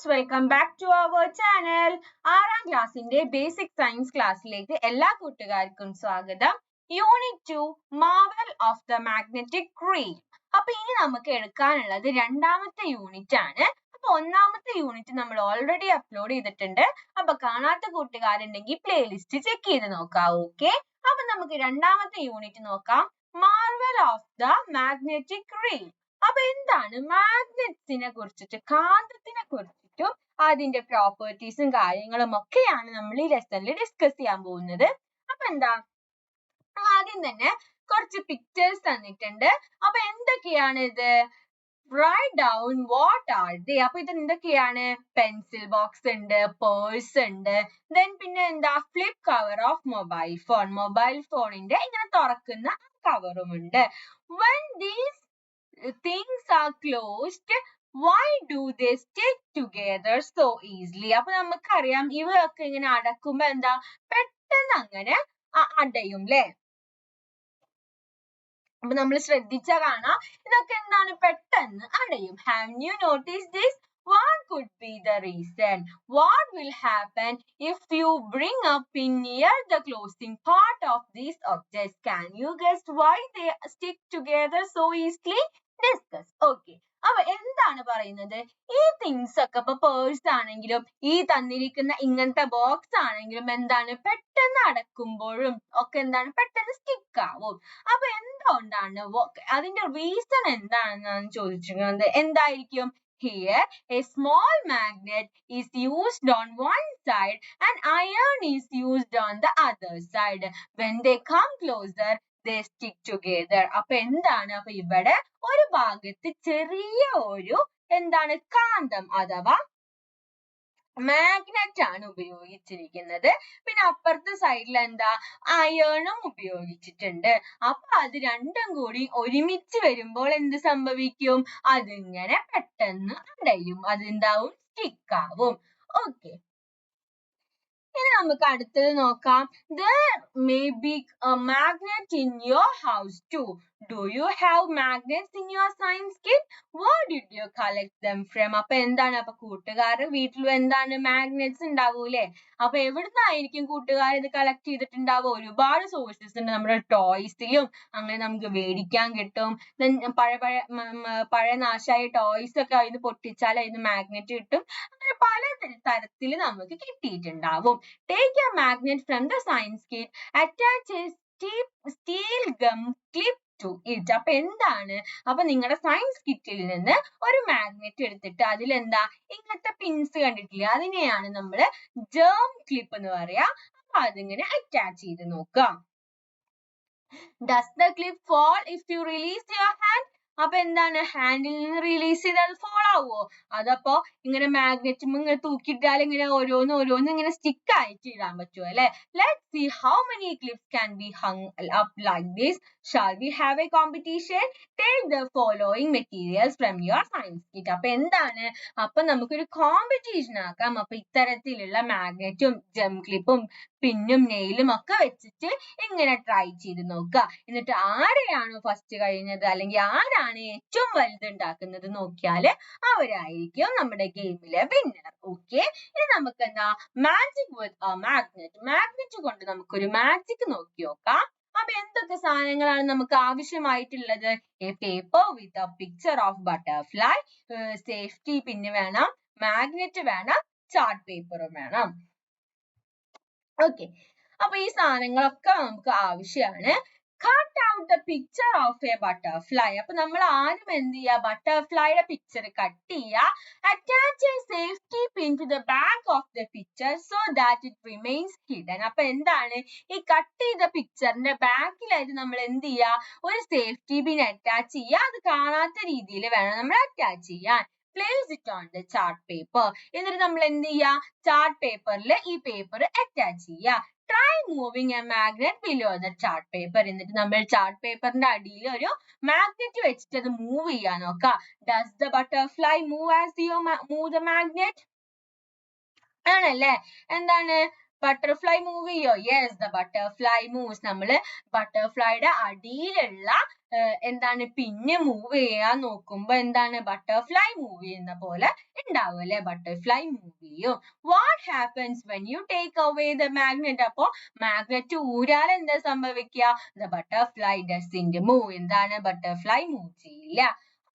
students, welcome back to our channel. 6ാം ക്ലാസ്സിന്റെ basic science ക്ലാസ്സിലേക്ക് എല്ലാ കൂട്ടുകാർക്കും സ്വാഗതം. Unit 2 Marvel of the magnetic reel. അപ്പൊ ഇനി നമുക്ക് എടുക്കാനുള്ളത് രണ്ടാമത്തെ യൂണിറ്റ് ആണ്. അപ്പൊ ഒന്നാമത്തെ യൂണിറ്റ് നമ്മൾ ഓൾറെഡി അപ്ലോഡ് ചെയ്തിട്ടുണ്ട്. അപ്പൊ കാണാത്ത കൂട്ടുകാരുണ്ടെങ്കിൽ പ്ലേലിസ്റ്റ് ചെക്ക് ചെയ്ത് നോക്കാം. ഓക്കെ, അപ്പൊ നമുക്ക് രണ്ടാമത്തെ യൂണിറ്റ് നോക്കാം. Marvel of the magnetic reel. അപ്പൊ എന്താണ് മാഗ്നറ്റ്സിനെ കുറിച്ചിട്ട്, കാന്തത്തിനെ കുറിച്ചിട്ടും അതിന്റെ പ്രോപ്പർട്ടീസും കാര്യങ്ങളും ഒക്കെയാണ് നമ്മൾ ഈ ലെസണിൽ ഡിസ്കസ് ചെയ്യാൻ പോകുന്നത്. അപ്പൊ എന്താ, ആദ്യം തന്നെ കുറച്ച് പിക്ചേഴ്സ് തന്നിട്ടുണ്ട്. അപ്പൊ എന്തൊക്കെയാണ് ഇത്? write down what are they. അപ്പൊ ഇത് എന്തൊക്കെയാണ്? പെൻസിൽ ബോക്സ് ഉണ്ട്, പേഴ്സ് ഉണ്ട്, then പിന്നെ എന്താ, flip cover of mobile phone. Mobile ഫോണിന്റെ ഇങ്ങനെ തുറക്കുന്ന കവറും ഉണ്ട്. when these things are closed, why do they stick together so easily? അപ്പൊ നമുക്കറിയാം ഇവയൊക്കെ ഇങ്ങനെ അടക്കുമ്പോ എന്താ, പെട്ടെന്ന് അങ്ങനെ അടയും ല്ലേ? അപ്പൊ നമ്മൾ ശ്രദ്ധിച്ചാ കാണാം ഇതൊക്കെ എന്താണ്, പെട്ടെന്ന് അടയും. Have you noticed this? What could be the reason? What will happen if you bring a pin near the closing part of these objects? Can you guess why they stick together so easily? Discuss. Okay. അപ്പൊ എന്താണ് പറയുന്നത്, ഈ things ഒക്കെ ഇപ്പൊ purse ആണെങ്കിലും ഈ തന്നിരിക്കുന്ന ഇങ്ങനത്തെ ബോക്സ് ആണെങ്കിലും എന്താണ്, പെട്ടെന്ന് അടക്കുമ്പോഴും ഒക്കെ എന്താണ്, പെട്ടെന്ന് സ്റ്റിക്ക് ആവും. അപ്പൊ എന്തുകൊണ്ടാണ്, അതിന്റെ റീസൺ എന്താണെന്നാണ് ചോദിച്ചിരിക്കുന്നത്. എന്തായിരിക്കും? Here, a small magnet is used on one side and iron is used on the other side. When they come closer, they stick together. അപ്പൊ എന്താണ്, അപ്പൊ ഇവിടെ ഒരു ഭാഗത്ത് ചെറിയ ഒരു എന്താണ്, കാന്തം അഥവാ മാഗ്നറ്റ് ആണ് ഉപയോഗിച്ചിരിക്കുന്നത്. പിന്നെ അപ്പുറത്തെ സൈഡിൽ എന്താ, അയണും ഉപയോഗിച്ചിട്ടുണ്ട്. അപ്പൊ അത് രണ്ടും കൂടി ഒരുമിച്ച് വരുമ്പോൾ എന്ത് സംഭവിക്കും, അതിങ്ങനെ പെട്ടെന്ന് അടയും, അതെന്താവും, സ്റ്റിക്ക് ആവും. ഓക്കെ, ഇനി നമുക്ക് അടുത്തത് നോക്കാം. There may be a magnet in your house too. Do you have magnets in your science kit? Where did you collect them from? അപ്പൊ എന്താണ്, അപ്പൊ കൂട്ടുകാരുടെ വീട്ടിലും എന്താണ്, മാഗ്നറ്റ്സ് ഉണ്ടാവൂലേ? അപ്പൊ എവിടുന്നായിരിക്കും കൂട്ടുകാർ ഇത് കളക്ട് ചെയ്തിട്ടുണ്ടാവുക? ഒരുപാട് സോഴ്സസ് ഉണ്ട്. നമ്മുടെ ടോയ്സിലും അങ്ങനെ നമുക്ക് മേടിക്കാൻ കിട്ടും. പഴയ നാശായ ടോയ്സ് ഒക്കെ അതിന് പൊട്ടിച്ചാൽ അതിന് മാഗ്നറ്റ് കിട്ടും. അങ്ങനെ പല തരത്തിൽ നമുക്ക് കിട്ടിയിട്ടുണ്ടാവും. Take a magnet from the science kit, attach a steel gum clip to it. അപ്പൊ എന്താണ്, അപ്പൊ നിങ്ങളുടെ സയൻസ് കിറ്റിൽ നിന്ന് ഒരു മാഗ്നറ്റ് എടുത്തിട്ട് അതിലെന്താ, ഇങ്ങനത്തെ പിൻസ് കണ്ടിട്ടില്ലേ, അതിനെയാണ് നമ്മള് ജേം ക്ലിപ്പ് എന്ന് പറയാ. അപ്പൊ അതിങ്ങനെ അറ്റാച്ച് ചെയ്ത് നോക്കാം. Does the clip fall if you release your hand? അപ്പൊ എന്താണ്, ഹാൻഡിൽ നിന്ന് റിലീസ് ചെയ്താൽ ഫോൾ ആവോ? അതപ്പോ ഇങ്ങനെ മാഗ്നറ്റ് ഇങ്ങനെ തൂക്കിയിട്ടാൽ ഇങ്ങനെ ഓരോന്ന് ഇങ്ങനെ സ്റ്റിക്ക് ആയിട്ട് ഇടാൻ പറ്റുമോ അല്ലെ? Let's see how many clips can be hung up like this. Shall we have a competition? Take the following materials from your science kit. അപ്പൊ എന്താണ്, അപ്പൊ നമുക്കൊരു കോമ്പറ്റീഷൻ ആക്കാം. അപ്പൊ ഇത്തരത്തിലുള്ള മാഗ്നറ്റും ജെം ക്ലിപ്പും പിന്നും നെയിലും ഒക്കെ വെച്ചിട്ട് ഇങ്ങനെ ട്രൈ ചെയ്ത് നോക്കുക. എന്നിട്ട് ആരെയാണോ ഫസ്റ്റ് കഴിഞ്ഞത് അല്ലെങ്കിൽ ആരാണ് ഏറ്റവും വലുത് ഉണ്ടാക്കുന്നത് നോക്കിയാല് അവരായിരിക്കും നമ്മുടെ ഗെയിമിലെ വിന്നർ. ഓക്കെ, ഇനി നമുക്ക് എന്താ, മാജിക് വിത്ത് മാഗ്നറ്റ് കൊണ്ട് നമുക്കൊരു മാജിക് നോക്കി നോക്കാം. അപ്പൊ എന്തൊക്കെ സാധനങ്ങളാണ് നമുക്ക് ആവശ്യമായിട്ടുള്ളത്? A paper with a picture of butterfly, safety പിന്നെ വേണം, മാഗ്നറ്റ് വേണം, ചാർട്ട് പേപ്പറും വേണം. ഓക്കെ, അപ്പൊ ഈ സാധനങ്ങളൊക്കെ നമുക്ക് ആവശ്യമാണ്. Cut out the picture of a butterfly. അപ്പൊ നമ്മൾ ആദ്യം എന്ത് ചെയ്യുക, ബട്ടർഫ്ലൈയുടെ പിക്ചർ കട്ട് ചെയ്യുക. Attach a safety pin to the back of the picture so that it remains hidden. അപ്പൊ എന്താണ്, ഈ കട്ട് ചെയ്ത പിക്ചറിന്റെ ബാക്കിലായിട്ട് നമ്മൾ എന്ത് ചെയ്യുക, ഒരു സേഫ്റ്റി പിൻ അറ്റാച്ച് ചെയ്യുക. അത് കാണാത്ത രീതിയിൽ വേണം നമ്മൾ അറ്റാച്ച് ചെയ്യാൻ. Place it on the chart paper. എന്നിട്ട് നമ്മൾ എന്ത് ചെയ്യുക, ചാർട്ട് പേപ്പറിൽ ഈ പേപ്പർ അറ്റാച്ച് ചെയ്യുക. Try moving a magnet below the chart paper. എന്നിട്ട് നമ്മൾ ചാർട്ട് പേപ്പറിന്റെ അടിയിൽ ഒരു മാഗ്നറ്റ് വെച്ചിട്ട് അത് മൂവ് ചെയ്യാൻ നോക്കാം. Does the butterfly move as you move the magnet? ആണല്ലേ? എന്താണ്, ബട്ടർഫ്ലൈ മൂവ് ചെയ്യോ? Yes, the butterfly moves. നമ്മള് ബട്ടർഫ്ലൈയുടെ അടിയിലുള്ള എന്താണ് പിന്നെ മൂവ് ചെയ്യാൻ നോക്കുമ്പോ എന്താണ് ബട്ടർഫ്ലൈ മൂവ് ചെയ്യുന്ന പോലെ ഉണ്ടാവും അല്ലെ, ബട്ടർഫ്ലൈ മൂവ് ചെയ്യും. What happens when you take away the magnet? അപ്പോ മാഗ്നറ്റ് ഊരാൽ എന്താ സംഭവിക്കുക? The butterfly doesn't move. എന്താണ്? ബട്ടർഫ്ലൈ മൂവ് ചെയ്യില്ല.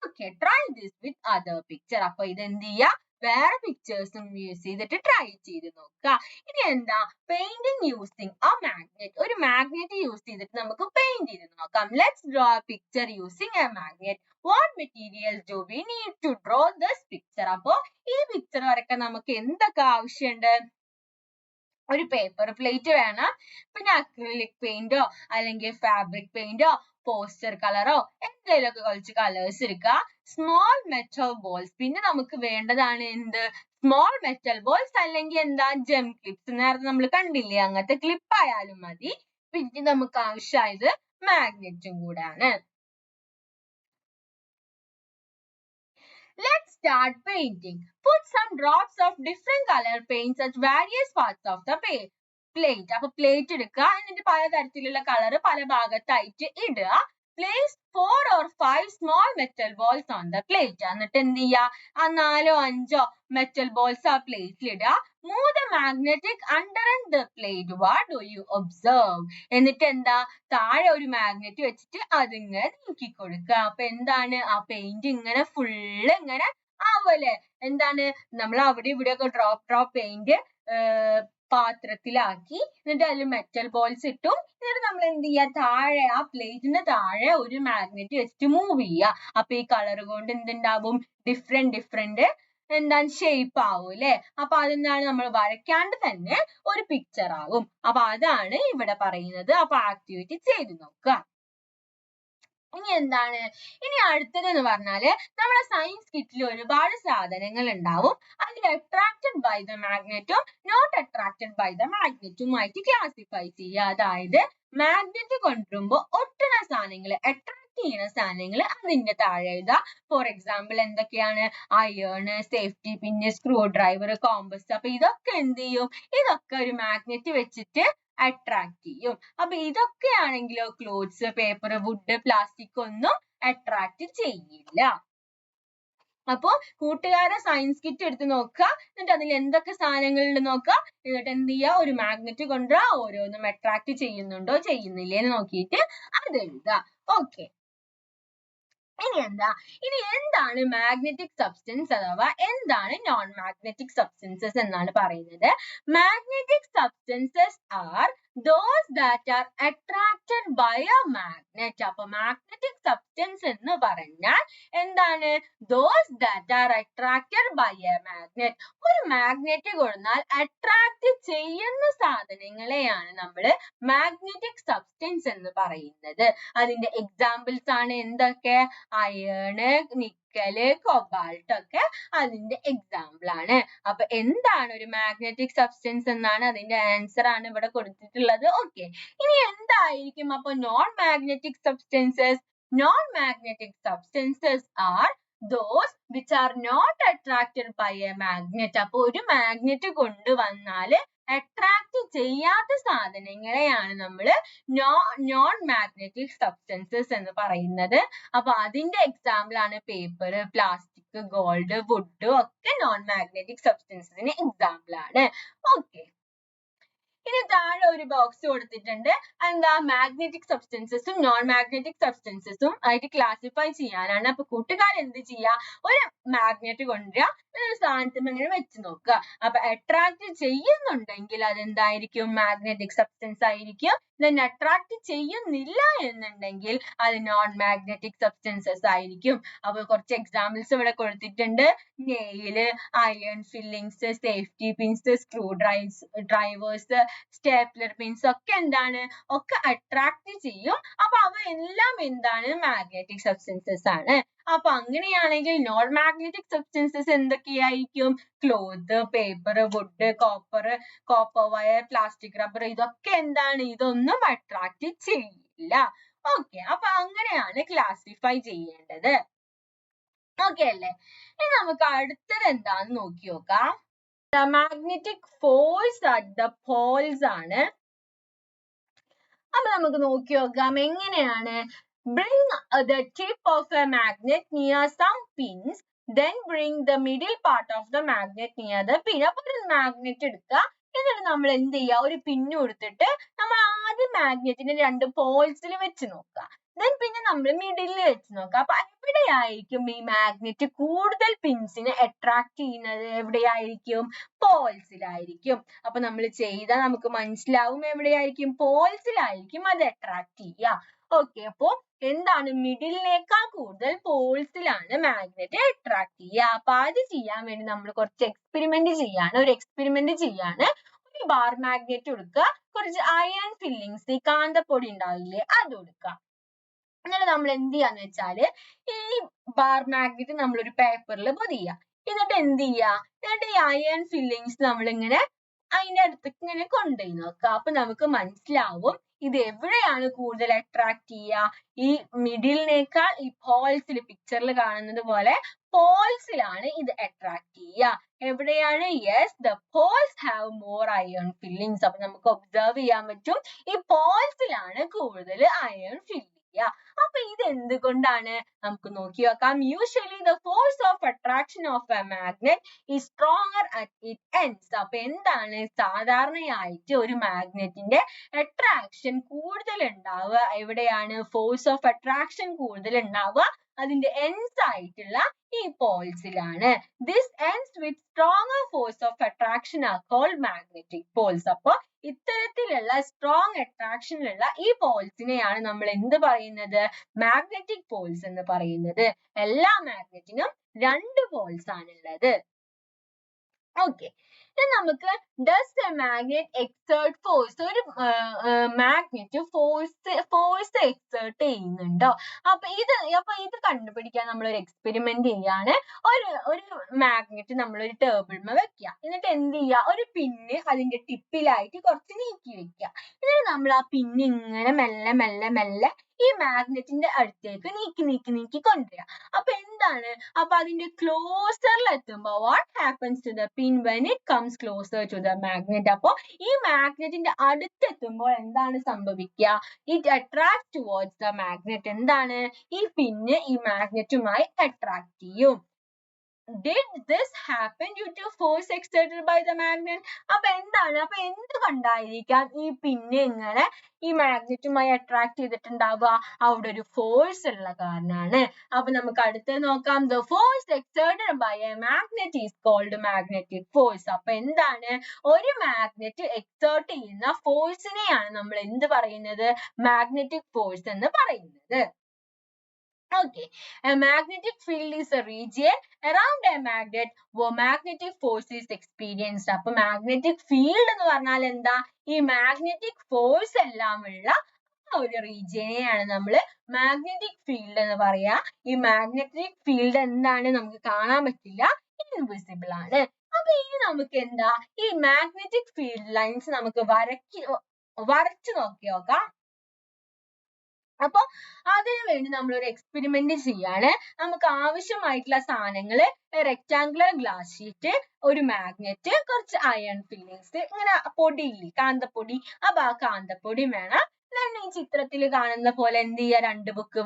Okay, try this with other picture. അപ്പൊ ഇത് എന്ത് ചെയ്യാ? വേറെ പിക്ചേഴ്സും യൂസ് ചെയ്തിട്ട് ട്രൈ ചെയ്ത് നോക്കുക. ഇനി എന്താ? Painting using a magnet. ഒരു മാഗ്നറ്റ് യൂസ് ചെയ്തിട്ട് നമുക്ക് പെയിന്റ് ചെയ്ത് നോക്കാം. Let's draw a picture using a magnet. What materials do we need to draw this picture? അപ്പോ ഈ പിക്ചർ വരയ്ക്കാൻ നമുക്ക് എന്തൊക്കെ ആവശ്യമുണ്ട്? ഒരു പേപ്പർ പ്ലേറ്റ് വേണം, പിന്നെ അക്രിലിക് പെയിന്റോ അല്ലെങ്കിൽ ഫാബ്രിക് പെയിന്റോ പോസ്റ്റർ കളറോ എന്തെങ്കിലുമൊക്കെ കുറച്ച് കളേഴ്സ് എടുക്കുക. Small metal balls. പിന്നെ നമുക്ക് വേണ്ടതാണ് എന്ത്? സ്മോൾ മെറ്റൽ ബോൾസ് അല്ലെങ്കിൽ എന്താ? Gem clips. നേരത്തെ നമ്മൾ കണ്ടില്ലേ, അങ്ങനത്തെ ക്ലിപ്പ് ആയാലും മതി. പിന്നെ നമുക്ക് ആവശ്യമായത് മാഗ്നറ്റും കൂടാണ്. Let's start painting. Put some drops of different color paints at various parts of the plate. അപ്പൊ പ്ലേറ്റ് എടുക്കുക, എന്നിട്ട് പലതരത്തിലുള്ള കളർ പല ഭാഗത്തായിട്ട് ഇടുക. Place 4 or 5 small metal balls on the plate. എന്നിട്ട് എന്ത് ചെയ്യുക? ആ 4 or 5 മെറ്റൽ ബോൾസ് ആ പ്ലേറ്റിൽ ഇടുക. Move the magnetic under the plate. What do you observe? എന്നിട്ട് എന്താ? താഴെ ഒരു മാഗ്നറ്റ് വെച്ചിട്ട് അതിങ്ങനെ നീക്കി കൊടുക്കുക. അപ്പൊ എന്താണ്? ആ പെയിന്റ് ഇങ്ങനെ ഫുള്ള് ഇങ്ങനെ ആവുമല്ലേ? എന്താണ്? നമ്മൾ അവിടെ ഇവിടെയൊക്കെ ഡ്രോപ്പ് പെയിന്റ് പാത്രത്തിലാക്കി, എന്നിട്ട് അതിൽ മെറ്റൽ ബോൾസ് ഇട്ടു. എന്നിട്ട് നമ്മൾ എന്ത് ചെയ്യുക? താഴെ ആ പ്ലേറ്റിന്റെ താഴെ ഒരു മാഗ്നറ്റ് വെച്ചിട്ട് മൂവ് ചെയ്യുക. അപ്പൊ ഈ കളർ കൊണ്ട് എന്തുണ്ടാവും? ഡിഫറെന്റ് എന്താണ് ഷേപ്പ് ആവും അല്ലെ? അപ്പൊ അതെന്താണ്? നമ്മൾ വരയ്ക്കാണ്ട് തന്നെ ഒരു പിക്ചർ ആവും. അപ്പൊ അതാണ് ഇവിടെ പറയുന്നത്. അപ്പൊ ആക്ടിവിറ്റി ചെയ്ത് നോക്കുക. ഇനി എന്താണ്? ഇനി അടുത്തത് എന്ന് പറഞ്ഞാല് നമ്മുടെ സയൻസ് കിറ്റിൽ ഒരുപാട് സാധനങ്ങൾ ഉണ്ടാവും. അതിൽ അട്രാക്റ്റഡ് ബൈ ദ മാഗ്നറ്റും നോട്ട് അട്രാക്റ്റഡ് ബൈ ദ മാഗ്നറ്റും ആയിട്ട് ക്ലാസിഫൈ ചെയ്യുക. അതായത് മാഗ്നറ്റ് കൊണ്ടുവരുമ്പോ ഒട്ടുന്ന സാധനങ്ങൾ, അട്രാക്ട് ചെയ്യുന്ന സാധനങ്ങൾ അതിന്റെ താഴെ എഴുതുക. ഫോർ എക്സാമ്പിൾ എന്തൊക്കെയാണ്? അയേൺ, സേഫ്റ്റി പിന്ന്, സ്ക്രൂ ഡ്രൈവർ, കോമ്പസ്. അപ്പൊ ഇതൊക്കെ എന്ത് ചെയ്യും? ഇതൊക്കെ ഒരു മാഗ്നറ്റ് വെച്ചിട്ട് അട്രാക്ട് ചെയ്യും. അപ്പൊ ഇതൊക്കെയാണെങ്കിലോ ക്ലോത്ത്സ്, പേപ്പർ, വുഡ്, പ്ലാസ്റ്റിക് ഒന്നും അട്രാക്ട് ചെയ്യില്ല. അപ്പൊ കൂട്ടുകാരെ സയൻസ് കിറ്റ് എടുത്ത് നോക്കുക, എന്നിട്ട് അതിൽ എന്തൊക്കെ സാധനങ്ങൾ ഉണ്ട് നോക്കുക. എന്നിട്ട് എന്ത് ചെയ്യുക? ഒരു മാഗ്നറ്റ് കൊണ്ടുവരാ, ഓരോന്നും അട്രാക്ട് ചെയ്യുന്നുണ്ടോ ചെയ്യുന്നില്ലേ എന്ന് നോക്കിയിട്ട് അത് എഴുതുക. ഓക്കെ, ഇനി എന്താണ് മാഗ്നറ്റിക് സബ്സ്റ്റൻസ് അഥവാ എന്താണ് നോൺ മാഗ്നറ്റിക് സബ്സ്റ്റൻസസ് എന്നാണ് പറയുന്നത്. Magnetic substances R those that are attracted by a magnet. അപ്പൊ മാഗ്നറ്റിക് സബ്സ്റ്റൻസ് എന്ന് പറഞ്ഞാൽ എന്താണ്? those that are attracted by a magnet. ഒരു മാഗ്നറ്റ് കൊടുത്താൽ അട്രാക്ട് ചെയ്യുന്ന സാധനങ്ങളെയാണ് നമ്മൾ മാഗ്നറ്റിക് സബ്സ്റ്റൻസ് എന്ന് പറയുന്നത്. അതിന്റെ എക്സാമ്പിൾസ് ആണ് എന്തൊക്കെ? അയേൺ, നിക്കല്, കൊബാൾട്ട് ഒക്കെ അതിന്റെ എക്സാമ്പിൾ ആണ്. അപ്പൊ എന്താണ് ഒരു മാഗ്നറ്റിക് സബ്സ്റ്റൻസ് എന്നാണ് അതിന്റെ ആൻസർ ആണ് ഇവിടെ കൊടുത്തിട്ടുള്ളത്. ഓക്കെ, ഇനി എന്തായിരിക്കും അപ്പൊ non magnetic substances? Non magnetic substances R those which are not attracted by a magnet. അപ്പൊ ഒരു മാഗ്നറ്റ് കൊണ്ടുവന്നാല് അട്രാക്ട് ചെയ്യാത്ത സാധനങ്ങളെയാണ് നമ്മൾ നോൺ മാഗ്നറ്റിക് സബ്സ്റ്റൻസസ് എന്ന് പറയുന്നത്. അപ്പൊ അതിന്റെ എക്സാമ്പിൾ ആണ് പേപ്പർ, പ്ലാസ്റ്റിക്, ഗോൾഡ്, വുഡ് ഒക്കെ നോൺ മാഗ്നറ്റിക് സബ്സ്റ്റൻസിന് എക്സാമ്പിൾ ആണ്. ഓക്കെ, ഇനി താഴെ ഒരു ബോക്സ് കൊടുത്തിട്ടുണ്ട്. എന്താ? മാഗ്നറ്റിക് സബ്സ്റ്റൻസസും നോൺ മാഗ്നറ്റിക് സബ്സ്റ്റൻസസും ആയിട്ട് ക്ലാസിഫൈ ചെയ്യാനാണ്. അപ്പൊ കൂട്ടുകാർ എന്ത് ചെയ്യുക? ഒരു മാഗ്നറ്റ് കൊണ്ടുവരിക, ഒരു സ്ഥാനത്തും ഇങ്ങനെ വെച്ച് നോക്കുക. അപ്പൊ അട്രാക്ട് ചെയ്യുന്നുണ്ടെങ്കിൽ അതെന്തായിരിക്കും? മാഗ്നറ്റിക് സബ്സ്റ്റൻസ് ആയിരിക്കും. then അട്രാക്ട് ചെയ്യുന്നില്ല എന്നുണ്ടെങ്കിൽ അത് നോൺ മാഗ്നറ്റിക് സബ്സ്റ്റൻസസ് ആയിരിക്കും. അപ്പൊ കുറച്ച് എക്സാമ്പിൾസ് ഇവിടെ കൊടുത്തിട്ടുണ്ട്. Nail, iron fillings, safety pins, screw drivers, stapler pins ഒക്കെ എന്താണ്? ഒക്കെ അട്രാക്ട് ചെയ്യും. അപ്പൊ അവ എല്ലാം എന്താണ്? മാഗ്നറ്റിക് സബ്സ്റ്റൻസസ് ആണ്. അപ്പൊ അങ്ങനെയാണെങ്കിൽ നോൺ മാഗ്നറ്റിക് സബ്സ്റ്റൻസസ് എന്തൊക്കെയായിരിക്കും? Cloth, paper, wood, copper wire, plastic, rubber. ഇതൊക്കെ എന്താണ്? ഇതൊന്നും അട്രാക്ട് ചെയ്യില്ല. ഓക്കെ, അപ്പൊ അങ്ങനെയാണ് ക്ലാസിഫൈ ചെയ്യേണ്ടത്. ഓക്കെ അല്ലേ? ഇനി നമുക്ക് അടുത്തത് എന്താന്ന് നോക്കി നോക്കാം. The magnetic force at the poles ആണ്. അപ്പൊ നമുക്ക് നോക്കി നോക്കാം എങ്ങനെയാണ്. Bring the tip of a magnet near some pins, then bring the middle part of the magnet near the pin. അപ്പൊ ഒരു മാഗ്നെറ്റ് എടുക്കുക, എന്നിട്ട് നമ്മൾ എന്ത് ചെയ്യുക, ഒരു പിന്ന് കൊടുത്തിട്ട് നമ്മൾ ആദ്യം മാഗ്നറ്റിനെ രണ്ട് പോൾസിൽ വെച്ച് നോക്കുക, then പിന്നെ നമ്മൾ മിഡിലിൽ വെച്ച് നോക്കുക. അപ്പൊ എവിടെയായിരിക്കും ഈ മാഗ്നെറ്റ് കൂടുതൽ പിൻസിനെ അട്രാക്ട് ചെയ്യുന്നത്? എവിടെയായിരിക്കും? പോൾസിലായിരിക്കും. അപ്പൊ നമ്മൾ ചെയ്താൽ നമുക്ക് മനസ്സിലാവും എവിടെയായിരിക്കും, പോൾസിലായിരിക്കും അത് അട്രാക്ട് ചെയ്യുക. ഓക്കെ, അപ്പൊ എന്താണ്, മിഡിലിനേക്കാൾ കൂടുതൽ പോൾസിലാണ് മാഗ്നെറ്റ് അട്രാക്ട് ചെയ്യുക. അപ്പൊ അത് ചെയ്യാൻ വേണ്ടി നമ്മൾ കുറച്ച് എക്സ്പെരിമെന്റ് ചെയ്യാണ്. ഒരു ബാർ മാഗ്നെറ്റ് കൊടുക്കുക, കുറച്ച് അയൺ ഫില്ലിങ്സ്, ഈ കാന്തപ്പൊടി ഉണ്ടാവില്ലേ അത് കൊടുക്കുക. എന്നിട്ട് നമ്മൾ എന്ത് ചെയ്യാന്ന് വെച്ചാല് ഈ ബാർ മാഗ്നെറ്റ് നമ്മൾ ഒരു പേപ്പറിൽ പൊതിയുക. എന്നിട്ട് എന്ത് ചെയ്യുക, എന്നിട്ട് ഈ അയൺ ഫില്ലിങ്സ് നമ്മൾ ഇങ്ങനെ അതിന്റെ അടുത്തേക്ക് ഇങ്ങനെ കൊണ്ടുപോയി നോക്കുക. അപ്പൊ നമുക്ക് മനസ്സിലാവും ഇത് എവിടെയാണ് കൂടുതൽ അട്രാക്ട് ചെയ്യുക. ഈ മിഡിലിനേക്കാൾ ഈ പോൾസിൽ, പിക്ചറിൽ കാണുന്നത് പോലെ പോൾസിലാണ് ഇത് അട്രാക്ട് ചെയ്യുക. എവിടെയാണ്? Yes, the poles have more iron fillings. അപ്പൊ നമുക്ക് ഒബ്സർവ് ചെയ്യാൻ പറ്റും ഈ പോൾസിലാണ് കൂടുതൽ അയൺ ഫിൽ ചെയ്യുക. അപ്പൊ ഇത് എന്തുകൊണ്ടാണ് നമുക്ക് നോക്കി നോക്കാം. Usually the force of attraction of a magnet is stronger at its ends. അപ്പൊ എന്താണ്, സാധാരണയായിട്ട് ഒരു മാഗ്നറ്റിന്റെ അട്രാക്ഷൻ കൂടുതൽ ഉണ്ടാവുക എവിടെയാണ്? ഫോഴ്സ് ഓഫ് അട്രാക്ഷൻ കൂടുതൽ ഉണ്ടാവുക അതിന്റെ എൻഡ്സ് ആയിട്ടുള്ള ഈ പോൾസിലാണ്. This ends with stronger force of attraction are called magnetic poles. അപ്പൊ ഇത്തരത്തിലുള്ള സ്ട്രോങ് അട്രാക്ഷനിലുള്ള ഈ പോൾസിനെയാണ് നമ്മൾ എന്ത് പറയുന്നത്? മാഗ്നറ്റിക് പോൾസ് എന്ന് പറയുന്നത്. എല്ലാ മാഗ്നറ്റിനും രണ്ട് പോൾസ് ആണുള്ളത്. ഓക്കെ, നമുക്ക് does a magnet exert force? ഒരു മാഗ്നറ്റ് ഫോഴ്സ് എക്സേർട്ട് ചെയ്യുന്നുണ്ടോ? അപ്പൊ ഇത് കണ്ടുപിടിക്കാൻ നമ്മൾ ഒരു എക്സ്പെരിമെന്റ് ചെയ്യാണ്. ഒരു മാഗ്നറ്റ് നമ്മൾ ഒരു ടേബിൾമ വെക്കുക, എന്നിട്ട് എന്ത് ചെയ്യുക, ഒരു പിന്ന് അതിന്റെ ടിപ്പിലായിട്ട് കുറച്ച് നീക്കി വെക്കുക. എന്നിട്ട് നമ്മൾ ആ പിന്ന് ഇങ്ങനെ മെല്ലെ മെല്ലെ മെല്ലെ ഈ മാഗ്നറ്റിന്റെ അടുത്തേക്ക് നീക്കി കൊണ്ടുവരിക. അപ്പൊ എന്താണ്, അപ്പൊ അതിന്റെ ക്ലോസറിൽ എത്തുമ്പോ what happens to the pin when it comes closer to the magnet? അപ്പൊ ഈ മാഗ്നറ്റിന്റെ അടുത്തെത്തുമ്പോൾ എന്താണ് സംഭവിക്കുക? It attract towards the magnet. എന്താണ്, ഈ പിന്ന് ഈ മാഗ്നറ്റുമായി അട്രാക്ട് ചെയ്യും. Did this happen due to force exerted by the magnet? അപ്പൊ എന്താണ്, അപ്പൊ എന്തുകൊണ്ടായിരിക്കാം ഈ പിന്ന് ഇങ്ങനെ ഈ മാഗ്നറ്റുമായി അട്രാക്ട് ചെയ്തിട്ടുണ്ടാവുക? അവിടെ ഒരു ഫോഴ്സ് ഉള്ള കാരണമാണ്. അപ്പൊ നമുക്ക് അടുത്ത് നോക്കാം. The force exerted by a magnet is called magnetic force. അപ്പൊ എന്താണ്, ഒരു മാഗ്നറ്റ് എക്സേർട്ട് ചെയ്യുന്ന ഫോഴ്സിനെയാണ് നമ്മൾ എന്ത് പറയുന്നത്? മാഗ്നറ്റിക് ഫോഴ്സ് എന്ന് പറയുന്നത്. Okay, a magnetic field is a region around a magnet where magnetic force is experienced. അപ്പൊ magnetic field എന്ന് പറഞ്ഞാൽ എന്താ? ഈ magnetic force എല്ലാം ഉള്ള ഒരു റീജിയനെയാണ് നമ്മൾ മാഗ്നറ്റിക് ഫീൽഡ് എന്ന് പറയാ. ഈ മാഗ്നറ്റിക് ഫീൽഡ് എന്താണ്, നമുക്ക് കാണാൻ പറ്റില്ല, ഇൻവിസിബിൾ ആണ്. അപ്പൊ ഇനി നമുക്ക് എന്താ, ഈ മാഗ്നറ്റിക് ഫീൽഡ് ലൈൻസ് നമുക്ക് വരച്ചു നോക്കാം. അപ്പൊ അതിനു വേണ്ടി നമ്മൾ ഒരു എക്സ്പെരിമെന്റ് ചെയ്യാണ്. നമുക്ക് ആവശ്യമായിട്ടുള്ള സാധനങ്ങൾ റെക്ടാങ്കുലർ ഗ്ലാസ് ഷീറ്റ്, ഒരു മാഗ്നറ്റ്, കുറച്ച് അയൺ ഫില്ലിങ്സ്, ഇങ്ങനെ പൊടിയില്ലേ, കാന്തപ്പൊടി, അപ്പൊ ആ കാന്തപ്പൊടി വേണം. ഈ ചിത്രത്തിൽ കാണുന്ന പോലെ എന്ത് ചെയ്യുക, രണ്ട് ബുക്ക്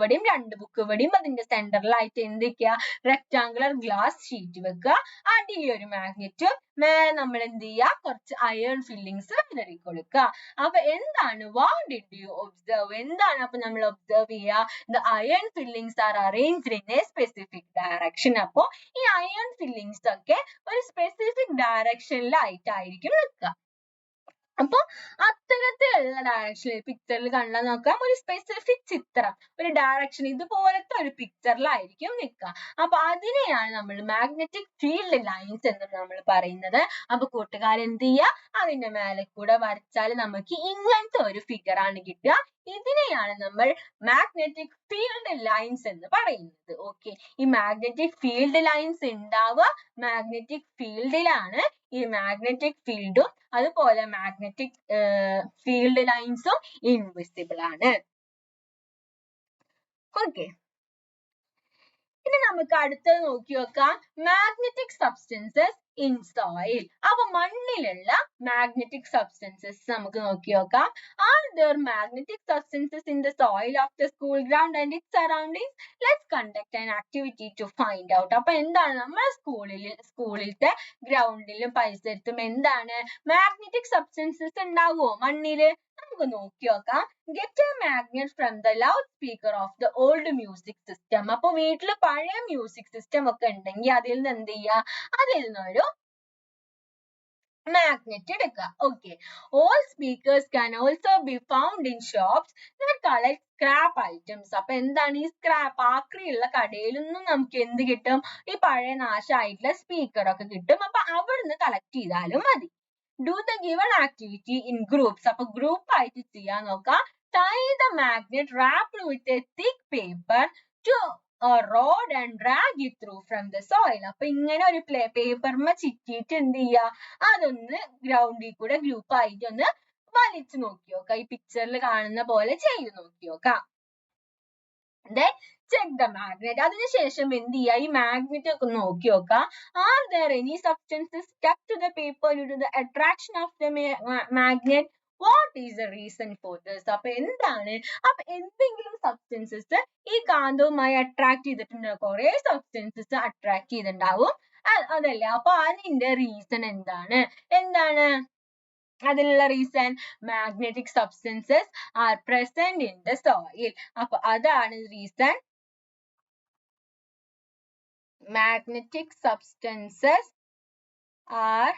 വടിയും അതിന്റെ സെന്ററിലായിട്ട് എന്ത് വെക്കുക, റെക്ടാങ്കുലർ ഗ്ലാസ് ഷീറ്റ് വെക്കുക. അടിയിൽ ഒരു മാഗ്നറ്റും മേലെ നമ്മൾ എന്ത് ചെയ്യുക, കുറച്ച് അയൺ ഫില്ലിങ്സ് വിതറി കൊടുക്കുക. അപ്പൊ എന്താണ്, വാട്ട് ഡിഡ് യു ഒബ്സർവ്? എന്താണ് അപ്പൊ നമ്മൾ ഒബ്സർവ് ചെയ്യുക? The iron fillings R arranged in A specific direction. അപ്പൊ ഈ അയൺ ഫില്ലിങ്സ് ഒക്കെ ഒരു സ്പെസിഫിക് ഡയറക്ഷനിലായിട്ടായിരിക്കും നിൽക്കുക. അപ്പൊ അത്തരത്തിലുള്ള ഡയറക്ഷനിൽ പിക്ചറിൽ കണ്ടാൽ നോക്കാം, ഒരു സ്പെസിഫിക് ചിത്രം, ഒരു ഡയറക്ഷൻ ഇതുപോലത്തെ ഒരു പിക്ചറിലായിരിക്കും നിൽക്കുക. അപ്പൊ അതിനെയാണ് നമ്മൾ മാഗ്നറ്റിക് ഫീൽഡ് ലൈൻസ് എന്ന് നമ്മൾ പറയുന്നത്. അപ്പൊ കൂട്ടുകാർ എന്ത് ചെയ്യുക, അതിന്റെ മേലെ കൂടെ വരച്ചാൽ നമുക്ക് ഇങ്ങനത്തെ ഒരു ഫിഗർ ആണ് കിട്ടുക. ഇതിനെയാണ് നമ്മൾ മാഗ്നറ്റിക് ഫീൽഡ് ലൈൻസ് എന്ന് പറയുന്നത്. ഓക്കെ, ഈ മാഗ്നറ്റിക് ഫീൽഡ് ലൈൻസ് ഉണ്ടാവുക മാഗ്നറ്റിക് ഫീൽഡിലാണ്. ഈ മാഗ്നറ്റിക് ഫീൽഡും അതുപോലെ മാഗ്നറ്റിക് ഫീൽഡ് ലൈൻസും ഇൻവിസിബിൾ ആണ്. ഓക്കെ, ഇനി നമുക്ക് അടുത്തത് നോക്കി നോക്കാം മാഗ്നറ്റിക് സബ്സ്റ്റൻസസ് ഇൻ സോയിൽ. അപ്പൊ മണ്ണിലുള്ള മാഗ്നറ്റിക് സബ്സ്റ്റൻസസ് നമുക്ക് നോക്കി നോക്കാം. Are there magnetic substances in the soil of the school ground and its surroundings? Let's conduct an activity to find out. അപ്പൊ എന്താണ് നമ്മുടെ സ്കൂളിലത്തെ ഗ്രൗണ്ടിലും പരിസരത്തും എന്താണ് മാഗ്നറ്റിക് സബ്സ്റ്റൻസസ് ഉണ്ടാവുമോ മണ്ണില്? നമുക്ക് നോക്കി നോക്കാം. Get a magnet from the loudspeaker of the old music system. അപ്പൊ വീട്ടില് പഴയ മ്യൂസിക് സിസ്റ്റം ഒക്കെ ഉണ്ടെങ്കിൽ അതിൽ നിന്ന് എന്ത് ചെയ്യുക? അതിൽ നിന്നൊരു മാഗ്നറ്റ് എടുക്കുക. Okay. All speakers can also be found in shops that collect scrap items. അപ്പൊ എന്താണ് ഈ സ്ക്രാപ്പ് ആക്രിയുള്ള കടയിൽ നിന്നും നമുക്ക് എന്ത് കിട്ടും? ഈ പഴയ നാശമായിട്ടുള്ള സ്പീക്കർ ഒക്കെ കിട്ടും. അപ്പൊ അവിടുന്ന് കളക്ട് ചെയ്താലും മതി. Do the given activity in groups. അപ്പൊ ഗ്രൂപ്പ് ആയിട്ട് ചെയ്യാൻ നോക്കാം. Tie the magnet wrapped with a thick paper to a rod and drag it through from the soil. അപ്പൊ ഇങ്ങനെ ഒരു പേപ്പർമ ചിറ്റിയിട്ട് എന്ത് ചെയ്യുക? അതൊന്ന് ഗ്രൗണ്ടിൽ കൂടെ ഗ്രൂപ്പ് ആയിട്ട് ഒന്ന് വലിച്ചു നോക്കി നോക്കാം. ഈ പിക്ചറിൽ കാണുന്ന പോലെ ചെയ്ത് നോക്കി നോക്കാം. Then check the magnet. അതിനുശേഷം എന്ത് ചെയ്യുക? ഈ മാഗ്നറ്റ് ഒക്കെ നോക്കി നോക്കാം. Are there any substances stuck to the paper due to the attraction of the magnet? What is the reason for this? അപ്പൊ എന്താണ്? അപ്പൊ എന്തെങ്കിലും സബ്സ്റ്റൻസസ് ഈ കാന്തവുമായി അട്രാക്ട് ചെയ്തിട്ടുണ്ട്. കുറെ സബ്സ്റ്റൻസസ് അട്രാക്ട് ചെയ്തിട്ടുണ്ടാവും. അതല്ലേ? അപ്പൊ അതിന്റെ റീസൺ എന്താണ്? അതിനുള്ള reason magnetic substances R present in the soil. അപ്പൊ അതാണ് reason. Magnetic substances R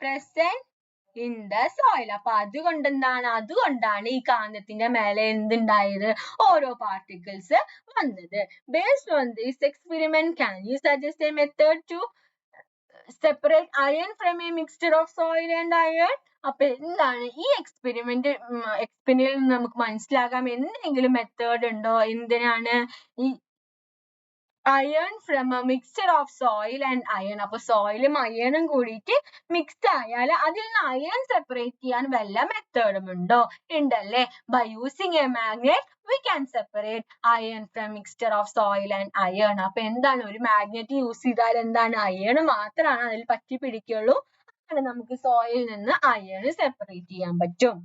present in the soil. അപ്പൊ അതുകൊണ്ടാണ് ഈ കാന്തത്തിന്റെ മേലെ എന്തുണ്ടായത്? ഓരോ പാർട്ടിക്കിൾസ് വന്നത്. Based on this experiment, can you suggest a method to separate iron from a mixture of soil and iron? അപ്പൊ എന്താണ് ഈ എക്സ്പെരിമെന്റിൽ നമുക്ക് മനസ്സിലാകാം എന്തെങ്കിലും മെത്തേഡ് ഉണ്ടോ? എന്തിനാണ് ഈ iron from A mixture of soil and iron. അപ്പൊ സോയിലും അയണും കൂടിയിട്ട് മിക്സ് ആയാൽ അതിൽ നിന്ന് അയൺ സെപ്പറേറ്റ് ചെയ്യാൻ വല്ല മെത്തേഡും ഉണ്ടോ? ഉണ്ടല്ലേ. By using a magnet we can separate iron from mixture of soil and iron. അപ്പൊ എന്താണ് ഒരു മാഗ്നറ്റ് യൂസ് ചെയ്താൽ എന്താണ് അയൺ മാത്രമാണ് അതിൽ പറ്റി പിടിക്കുള്ളൂ. അങ്ങനെ നമുക്ക് സോയിൽ നിന്ന് അയൺ സെപ്പറേറ്റ് ചെയ്യാൻ പറ്റും.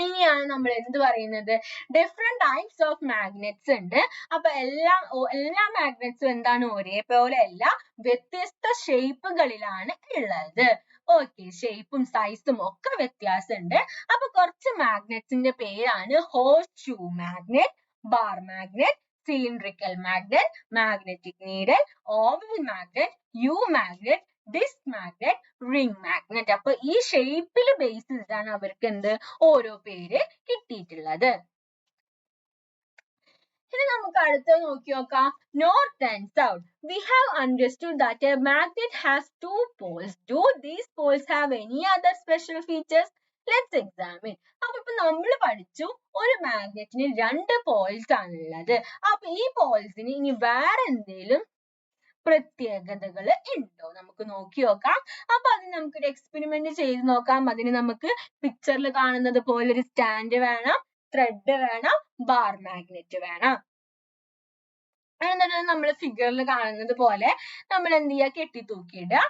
ഇനിയാണ് നമ്മൾ എന്ത് പറയുന്നത്? ഡിഫറെന്റ് ടൈപ്സ് ഓഫ് മാഗ്നറ്റ്സ് ഉണ്ട്. അപ്പൊ എല്ലാ മാഗ്നറ്റ്സും എന്താണ് ഒരേപോലെ അല്ല, വ്യത്യസ്ത ഷേപ്പുകളിലാണ് ഉള്ളത്. ഓക്കെ, ഷേപ്പും സൈസും ഒക്കെ വ്യത്യാസമുണ്ട്. അപ്പൊ കുറച്ച് മാഗ്നറ്റ്സിന്റെ പേരാണ് horseshoe magnet, bar magnet, cylindrical magnet, magnetic needle, oval magnet, U magnet, disc magnet, ring magnet. അപ്പൊ ഈ ഷേപ്പിൽ ബേസ് ചെയ്തിട്ടാണ് അവർക്ക് എന്ത് ഓരോ പേര് കിട്ടിയിട്ടുള്ളത്. ഇനി നമുക്ക് അടുത്തത് നോക്കി നോക്കാം. North and south. We have understood that a magnet has two poles. Do these poles have any other special features? Let's examine. അപ്പൊ ഇപ്പൊ നമ്മൾ പഠിച്ചു ഒരു മാഗ്നറ്റിന് 2 പോൾസ് ആണുള്ളത്. അപ്പൊ ഈ പോൾസിന് ഇനി വേറെ എന്തെങ്കിലും പ്രത്യേകതകൾ ഉണ്ടോ? നമുക്ക് നോക്കി നോക്കാം. അപ്പൊ അതിന് നമുക്കൊരു എക്സ്പെരിമെന്റ് ചെയ്ത് നോക്കാം. അതിന് നമുക്ക് പിക്ചറിൽ കാണുന്നത് പോലെ ഒരു സ്റ്റാൻഡ് വേണം, ത്രെഡ് വേണം, ബാർ മാഗ്നറ്റ് വേണം. എന്നിട്ട് നമ്മൾ ഫിഗറിൽ കാണുന്നത് പോലെ നമ്മൾ എന്ത് ചെയ്യുക? കെട്ടി തൂക്കിയിടുക.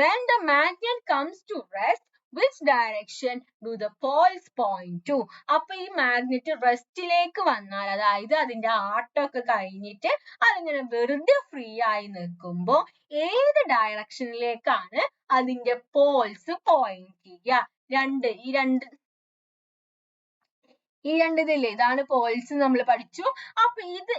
When the magnet comes to rest, which direction do the poles point to? അപ്പൊ ഈ മാഗ്നറ്റ് റെസ്റ്റിലേക്ക് വന്നാൽ, അതായത് അതിന്റെ ആട്ടമൊക്കെ കഴിഞ്ഞിട്ട് അതിങ്ങനെ വെറുതെ ഫ്രീ ആയി നിൽക്കുമ്പോ ഏത് ഡയറക്ഷനിലേക്കാണ് അതിന്റെ പോൾസ് പോയിന്റ് ചെയ്യുക? ഈ രണ്ട് ഇതില്ലേ, ഇതാണ് പോൾസ് നമ്മൾ പഠിച്ചു. അപ്പൊ ഇത്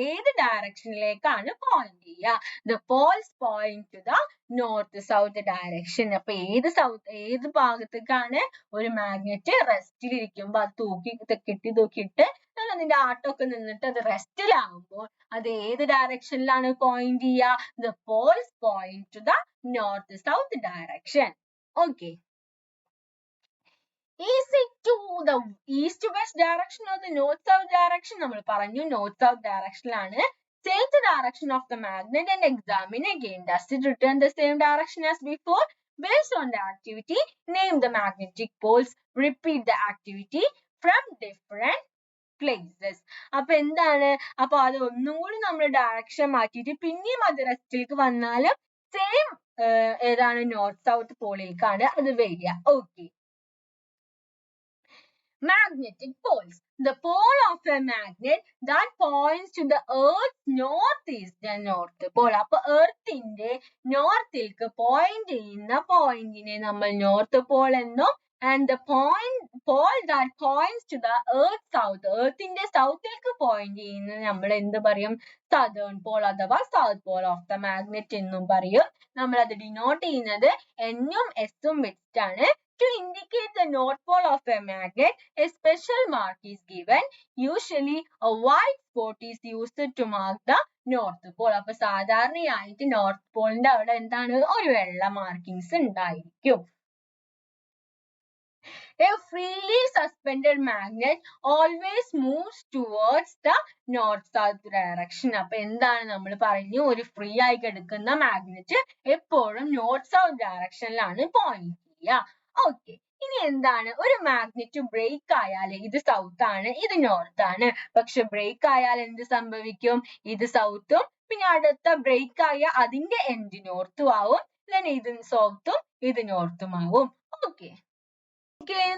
ഏത് ഡയറക്ഷനിലേക്കാണ് പോയിന്റ് ചെയ്യുക? The poles point to the north south direction. അപ്പൊ ഏത് ഭാഗത്തേക്കാണ് ഒരു മാഗ്നറ്റ് റെസ്റ്റിൽ ഇരിക്കുമ്പോ അത് കെട്ടി തൂക്കിയിട്ട് അതിന്റെ ആട്ടമൊക്കെ നിന്നിട്ട് അത് റെസ്റ്റിലാകുമ്പോൾ അത് ഏത് ഡയറക്ഷനിലാണ് പോയിന്റ് ചെയ്യുക? The poles point to the north south direction. Okay. Is it to the east west direction or the north south direction? നമ്മൾ പറഞ്ഞു north south direction ആണ്. Change the direction of the magnet and examine again. Does it return the same direction as before? Based on the activity, name the magnetic poles. Repeat the activity from different places. അപ്പൊ എന്താണ്, അപ്പൊ അത് ഒന്നും കൂടി നമ്മൾ direction മാറ്റിയിട്ട് പിന്നെയും അത് റെസ്റ്റിലേക്ക് വന്നാലും സെയിം ഏതാണ് നോർത്ത് സൗത്ത് പോളിലേക്കാണ് അത് വരിക. Okay. Magnetic poles. The pole of a magnet that points to the earth's north is the north pole. അപ്പൊ എർത്തിന്റെ നോർത്തിലേക്ക് പോയിന്റ് ചെയ്യുന്ന പോയിന്റിനെ നമ്മൾ നോർത്ത് പോൾ എന്നും and the pole that points to the earth south, എർത്തിന്റെ സൗത്തിലേക്ക് point ചെയ്യുന്നത് നമ്മൾ എന്ത് പറയും, southern pole അഥവാ south pole of the magnet എന്നും പറയും. നമ്മൾ അത് ഡിനോട്ട് ചെയ്യുന്നത് N-ഉം S-ഉം വെച്ചിട്ടാണ്. To indicate the north pole of a magnet, a special mark is given. Usually, a white spot is used to mark the north pole. അപ്പോൾ സാധാരണയായിട്ട് north പോളിന്റെ അവിടെ എന്താണ്, ഒരു വെള്ള മാർക്കിങ്സ് ഉണ്ടായിരിക്കും. A freely suspended magnet always moves towards the north-south direction. അപ്പൊ എന്താണ് നമ്മൾ പറഞ്ഞു, ഒരു ഫ്രീ ആയി കിടക്കുന്ന മാഗ്നറ്റ് എപ്പോഴും നോർത്ത് സൗത്ത് ഡയറക്ഷനിലാണ് പോയിന്റ് ചെയ്യുക. ഓക്കെ. ഇനി എന്താണ്, ഒരു മാഗ്നറ്റ് ബ്രേക്ക് ആയാൽ ഇത് സൗത്ത് ആണ്, ഇത് നോർത്ത് ആണ്. പക്ഷെ ബ്രേക്ക് ആയാൽ എന്ത് സംഭവിക്കും, ഇത് സൗത്തും പിന്നെ അടുത്ത ബ്രേക്ക് ആയ അതിന്റെ എൻഡ് നോർത്തും ആവും, ഇത് സൗത്തും ഇത് നോർത്തും ആവും. ഓക്കെ.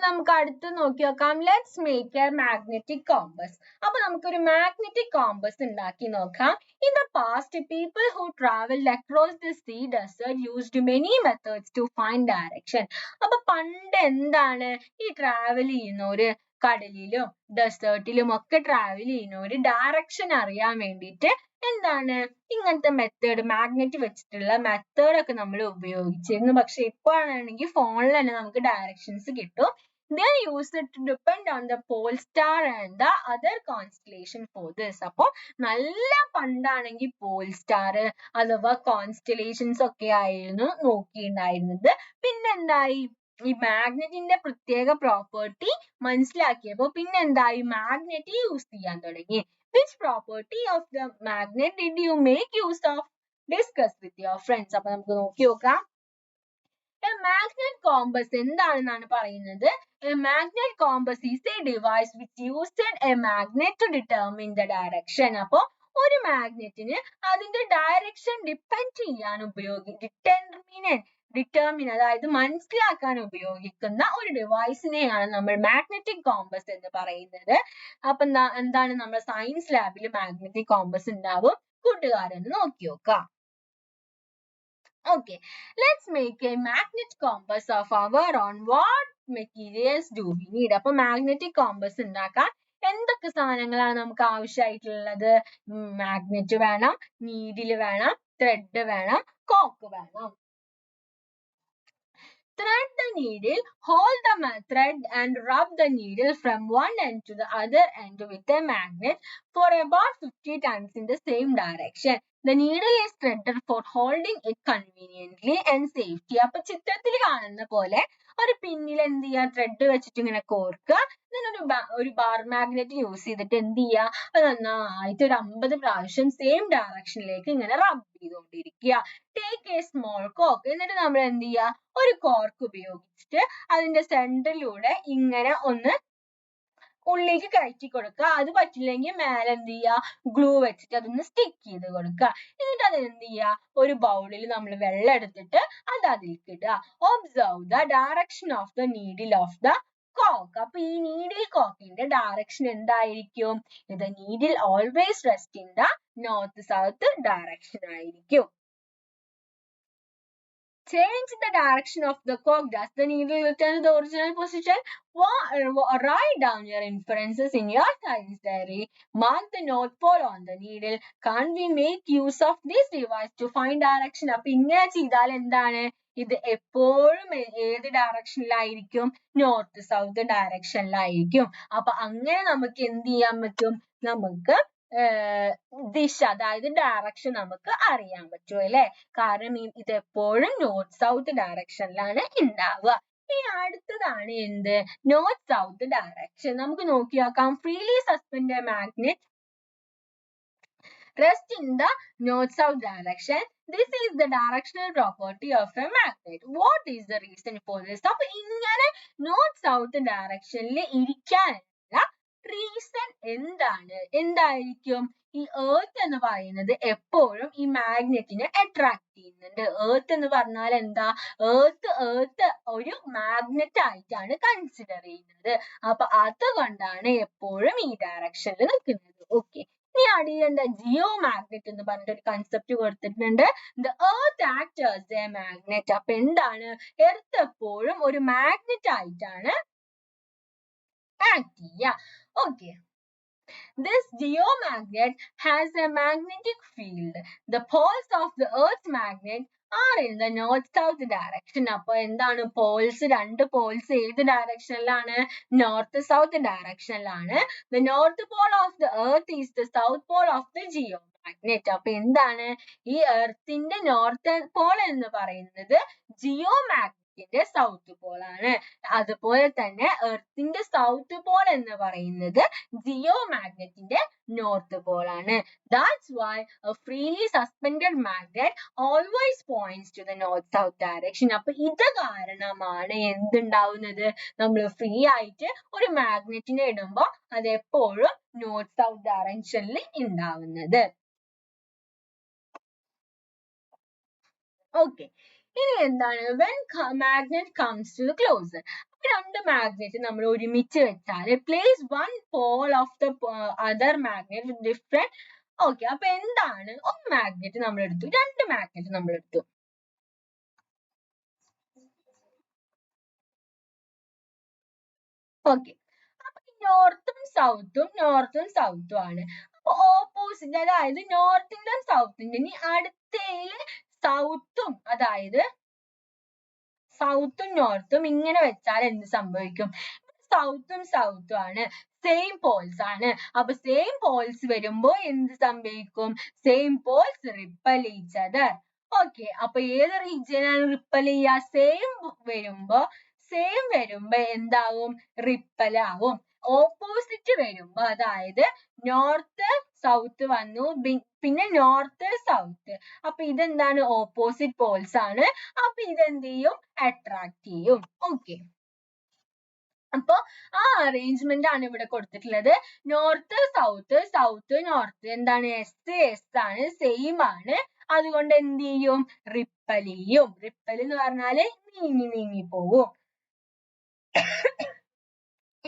നമുക്ക് അടുത്ത് നോക്കി നോക്കാം. Let's make A magnetic compass. അപ്പൊ നമുക്കൊരു മാഗ്നറ്റിക് കോമ്പസ് ഉണ്ടാക്കി നോക്കാം. In the past, people who traveled across the sea desert used many methods to find direction. അപ്പൊ പണ്ട് എന്താണ്, ഈ ട്രാവൽ ചെയ്യുന്നവര് കടലിലും ഡെസേർട്ടിലും ഒക്കെ ട്രാവൽ ചെയ്യുന്നവര് ഡയറക്ഷൻ അറിയാൻ വേണ്ടിയിട്ട് എന്താണ് ഇങ്ങനത്തെ മെത്തേഡ്, മാഗ്നറ്റ് വെച്ചിട്ടുള്ള മെത്തേഡ് ഒക്കെ നമ്മൾ ഉപയോഗിച്ചിരുന്നു. പക്ഷെ ഇപ്പോഴാണെങ്കിൽ ഫോണിൽ തന്നെ നമുക്ക് ഡയറക്ഷൻസ് കിട്ടും. They used to depend on the pole star and the other constellation for this. അപ്പൊ നല്ല പണ്ടാണെങ്കിൽ പോൾ സ്റ്റാർ അഥവാ കോൺസ്റ്റലേഷൻസ് ഒക്കെ ആയിരുന്നു നോക്കിയിട്ടുണ്ടായിരുന്നത്. പിന്നെന്തായി, ഈ മാഗ്നറ്റിന്റെ പ്രത്യേക പ്രോപ്പർട്ടി മനസ്സിലാക്കിയപ്പോ പിന്നെന്തായി, മാഗ്നറ്റ് യൂസ് ചെയ്യാൻ തുടങ്ങി. Which property of the magnet did you make use of? Discuss with your friends. അപ്പൊ നമുക്ക് നോക്കി നോക്കാം. A magnet compass എന്താണെന്നാണ് പറയുന്നത്. A magnet compass is a device which used a magnet to determine the direction. അപ്പൊ ഒരു മാഗ്നറ്റിന് അതിന്റെ direction depend ചെയ്യാൻ ഡിറ്റർമിൻ അതായത് മനസ്സിലാക്കാൻ ഉപയോഗിക്കുന്ന ഒരു ഡിവൈസിനെയാണ് നമ്മൾ മാഗ്നറ്റിക് കോമ്പസ് എന്ന് പറയുന്നത്. അപ്പൊ എന്താണ്, നമ്മുടെ സയൻസ് ലാബിൽ മാഗ്നറ്റിക് കോമ്പസ് ഉണ്ടാവും. കൂട്ടുകാരെന്ന് നോക്കി നോക്കാം. Okay, let's make a magnet compass of our own. What materials do we need? അപ്പൊ മാഗ്നറ്റിക് കോമ്പസ് ഉണ്ടാക്കാൻ എന്തൊക്കെ സാധനങ്ങളാണ് നമുക്ക് ആവശ്യമായിട്ടുള്ളത്? മാഗ്നറ്റ് വേണം, നീഡിൽ വേണം, ത്രെഡ് വേണം, കോക്ക് വേണം. Thread the needle, hold the thread and rub the needle from one end to the other end with a magnet for about 50 times in the same direction. The needle is threaded for holding it conveniently and safety. അപ്പൊ ചിത്രത്തിൽ കാണുന്ന പോലെ ഒരു പിന്നിൽ എന്ത് ചെയ്യുക, thread വെച്ചിട്ട് ഇങ്ങനെ കോർക്കുക. ഒരു ബാർ മാഗ്നറ്റ് യൂസ് ചെയ്തിട്ട് എന്ത് ചെയ്യുക, അത് നന്നായിട്ട് ഒരു 50 പ്രാവശ്യം സെയിം ഡയറക്ഷനിലേക്ക് ഇങ്ങനെ റബ് ചെയ്തുകൊണ്ടിരിക്കുക. ടേക്ക് എ സ്മോൾ കോക്ക്. എന്നിട്ട് നമ്മൾ എന്ത് ചെയ്യുക, ഒരു കോർക്ക് ഉപയോഗിച്ചിട്ട് അതിന്റെ സെന്ററിലൂടെ ഇങ്ങനെ ഒന്ന് ഉള്ളിലേക്ക് കയറ്റി കൊടുക്കുക. അത് പറ്റില്ലെങ്കിൽ മേലെ എന്ത് ചെയ്യുക, ഗ്ലൂ വെച്ചിട്ട് അതൊന്ന് സ്റ്റിക്ക് ചെയ്ത് കൊടുക്കുക. എന്നിട്ട് അത് എന്ത് ചെയ്യുക, ഒരു ബൗളിൽ നമ്മൾ വെള്ളം എടുത്തിട്ട് അത് അതിലേക്ക് ഇടുക. Observe the direction of the needle of the കോക്ക്. അപ്പൊ ഈ നീഡിൽ കോക്കിന്റെ ഡയറക്ഷൻ എന്തായിരിക്കും, ഇത് needle always rest in the north south direction ആയിരിക്കും. Change the direction of the cock. Does the needle return to the original position? Write down your inferences in your science diary. Mark the north pole on the needle. Can't we make use of this device to find direction? അപ്പൊ ഇങ്ങനെ ചെയ്താൽ എന്താണ്, ഇത് എപ്പോഴും ഏത് ഡയറക്ഷനിലായിരിക്കും, north south ഡയറക്ഷനിലായിരിക്കും. അപ്പൊ അങ്ങനെ നമുക്ക് എന്ത് ചെയ്യാൻ പറ്റും, നമുക്ക് ദിശ അതായത് ഡയറക്ഷൻ നമുക്ക് അറിയാൻ പറ്റും അല്ലെ. കാരണം ഇത് എപ്പോഴും നോർത്ത് സൗത്ത് ഡയറക്ഷനിലാണ് ഉണ്ടാവുക. ഇനി അടുത്തതാണ് എന്ത്, നോർത്ത് സൗത്ത് ഡയറക്ഷൻ. നമുക്ക് നോക്കി നോക്കാം. Freely suspend magnet rest in the north-south direction. This is the directional property of a magnet. What is the reason for this? അപ്പൊ ഇങ്ങനെ നോർത്ത് സൗത്ത് ഡയറക്ഷനിൽ ഇരിക്കാനുള്ള റീസൺ എന്തായിരിക്കും? ഈ എർത്ത് എന്ന് പറയുന്നത് എപ്പോഴും ഈ മാഗ്നറ്റിനെ അട്രാക്ട് ചെയ്യുന്നുണ്ട്. എർത്ത് എന്ന് പറഞ്ഞാൽ എന്താ? എർത്ത് ഒരു മാഗ്നറ്റ് ആയിട്ടാണ് കൺസിഡർ ചെയ്യുന്നത്. അപ്പൊ അതുകൊണ്ടാണ് എപ്പോഴും ഈ ഡയറക്ഷനിൽ നിൽക്കുന്നത്. ഓക്കെ, ഇനി അടിയിൽ ജിയോ മാഗ്നറ്റ് എന്ന് പറഞ്ഞിട്ട് ഒരു കൺസെപ്റ്റ് കൊടുത്തിട്ടുണ്ട്. The earth act as A magnet. അപ്പൊ എന്താണ്? എർത്ത് എപ്പോഴും ഒരു മാഗ്നറ്റ് ആയിട്ടാണ് ആക്ട് ചെയ്യുക. Okay, this geomagnet has a magnetic field. The poles of the Earth's magnet are in the north-south direction. അപ്പോൾ എന്താണ്? പോൾസ്, രണ്ട് പോൾസ് ഏത് ഡയറക്ഷനിലാണ്? North-south ഡയറക്ഷനിലാണ്. The north pole of the Earth is the south pole of the geomagnet. അപ്പൊ എന്താണ്? ഈ എർത്തിന്റെ north Paul എന്ന് പറയുന്നത് ജിയോമാഗ്നറ്റിന്റെ south Paul ആണ്. അതുപോലെ തന്നെ എർത്തിന്റെ സൗത്ത് പോൾ എന്ന് പറയുന്നത് ജിയോമാഗ്നറ്റിന്റെ നോർത്ത് പോൾ ആണ്. That's why a freely suspended magnet always points to the north-south direction. അപ്പൊ ഇത് കാരണമാണ് എന്തുണ്ടാവുന്നത്? നമ്മൾ ഫ്രീ ആയിട്ട് ഒരു മാഗ്നറ്റിനെ ഇടുമ്പോൾ അത് എപ്പോഴും നോർത്ത്-സൗത്ത് ഡയറക്ഷനിൽ ഉണ്ടാവുന്നത്. ഓക്കെ, ഇനി എന്താണ്? when magnet comes to the closer. രണ്ട് മാഗ്നറ്റ് നമ്മൾ ഒരുമിച്ച് വെച്ചാൽ place one pole of the other magnet different. Okay, അപ്പൊ എന്താണ്? ഒരു മാഗ്നറ്റ് നമ്മൾ എടുത്തു, രണ്ട് മാഗ്നറ്റ് നമ്മൾ എടുത്തു. ഓക്കെ, അപ്പൊ നോർത്തും സൗത്തും ആണ്. അപ്പൊ ഓപ്പോസിറ്റ്, അതായത് നോർത്തിന്റെയും സൗത്തിന്റെയും ഇനി അടുത്തയില് സൗത്തും, അതായത് സൗത്തും നോർത്തും ഇങ്ങനെ വെച്ചാൽ എന്ത് സംഭവിക്കും? സൗത്തും ആണ്, സെയിം പോൾസ് ആണ്. അപ്പൊ സെയിം പോൾസ് വരുമ്പോ എന്ത് സംഭവിക്കും? Same poles repel each other. Okay, അപ്പൊ ഏത് റീജിയനാണ് റിപ്പൽ ചെയ്യുക? സെയിം വരുമ്പോ എന്താവും? റിപ്പൽ ആവും. ഓപ്പോസിറ്റ് വരുമ്പോ, അതായത് നോർത്ത് സൗത്ത് വന്നു, പിന്നെ നോർത്ത് സൗത്ത്, അപ്പൊ ഇതെന്താണ്? ഓപ്പോസിറ്റ് പോൾസ് ആണ്. അപ്പൊ ഇതെന്ത് ചെയ്യും? അട്രാക്ട് ചെയ്യും. ഓക്കെ, അപ്പൊ ആ അറേഞ്ച്മെന്റ് ആണ് ഇവിടെ കൊടുത്തിട്ടുള്ളത്. നോർത്ത് സൗത്ത് നോർത്ത് എന്താണ്? എസ് ആണ്, സെയിം ആണ്. അതുകൊണ്ട് എന്ത് ചെയ്യും? റിപ്പൽ ചെയ്യും. റിപ്പൽ എന്ന് പറഞ്ഞാല് നീങ്ങി പോവും.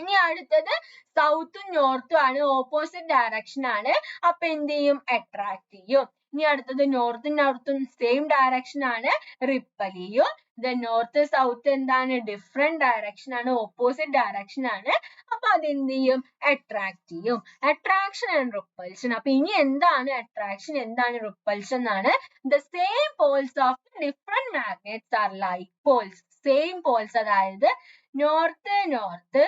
ഇനി അടുത്തത് സൗത്തും നോർത്തും ആണ്, ഓപ്പോസിറ്റ് ഡയറക്ഷൻ ആണ്. അപ്പൊ എന്ത് ചെയ്യും? അട്രാക്ട് ചെയ്യും. ഇനി അടുത്തത് നോർത്തും സെയിം ഡയറക്ഷൻ ആണ്, റിപ്പൽ ചെയ്യും. നോർത്ത് സൗത്ത് എന്താണ്? ഡിഫറെന്റ് ഡയറക്ഷൻ ആണ്, ഓപ്പോസിറ്റ് ഡയറക്ഷൻ ആണ്. അപ്പൊ അതെന്ത് ചെയ്യും? അട്രാക്ട് ചെയ്യും. Attraction and repulsion. അപ്പൊ ഇനി എന്താണ് അട്രാക്ഷൻ, എന്താണ് റിപ്പൽഷൻ എന്നാണ്. The same poles of different magnets are like poles. Same poles, അതായത് നോർത്ത്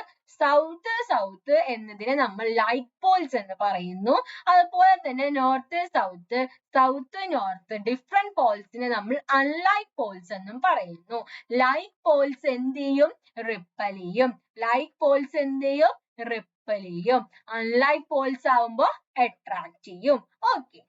സൗത്ത് എന്നതിനെ നമ്മൾ ലൈക്ക് പോൾസ് എന്ന് പറയുന്നു. അതുപോലെ തന്നെ നോർത്ത് നോർത്ത് ഡിഫറെന്റ് പോൾസിനെ നമ്മൾ അൺലൈക്ക് പോൾസ് എന്നും പറയുന്നു. ലൈക്ക് പോൾസ് എന്ത് ചെയ്യും? റിപ്പൽ ചെയ്യും. ലൈക്ക് പോൾസ് എന്ത് ചെയ്യും? റിപ്പൽ ചെയ്യും. അൺലൈക്ക് പോൾസ് ആവുമ്പോ അട്രാക്ട് ചെയ്യും. ഓക്കെ,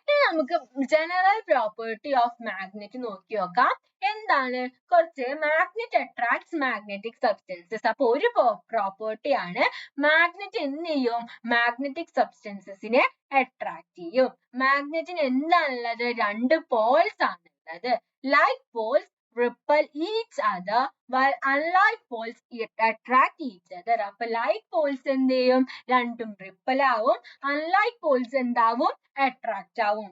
ഇനി നമുക്ക് ജനറൽ പ്രോപ്പർട്ടി ഓഫ് മാഗ്നറ്റ് നോക്കി നോക്കാം. എന്താണ്? കുറച്ച് മാഗ്നറ്റ് അട്രാക്ട്സ് മാഗ്നറ്റിക് സബ്സ്റ്റൻസസ്. അപ്പൊ ഒരു പ്രോപ്പർട്ടി ആണ് മാഗ്നറ്റ് എന്ത് ചെയ്യും? മാഗ്നറ്റിക് സബ്സ്റ്റൻസസിനെ അട്രാക്ട് ചെയ്യും. മാഗ്നറ്റിന് എന്താണുള്ളത്? രണ്ട് പോൾസ് ആണുള്ളത്. Like Paul's repel each other while unlike poles attract each other. അപ്പൊ like poles എന്ത് ചെയ്യും? രണ്ടും റിപ്പൽ ആവും. unlike poles എന്താവും? അട്രാക്ട് ആവും.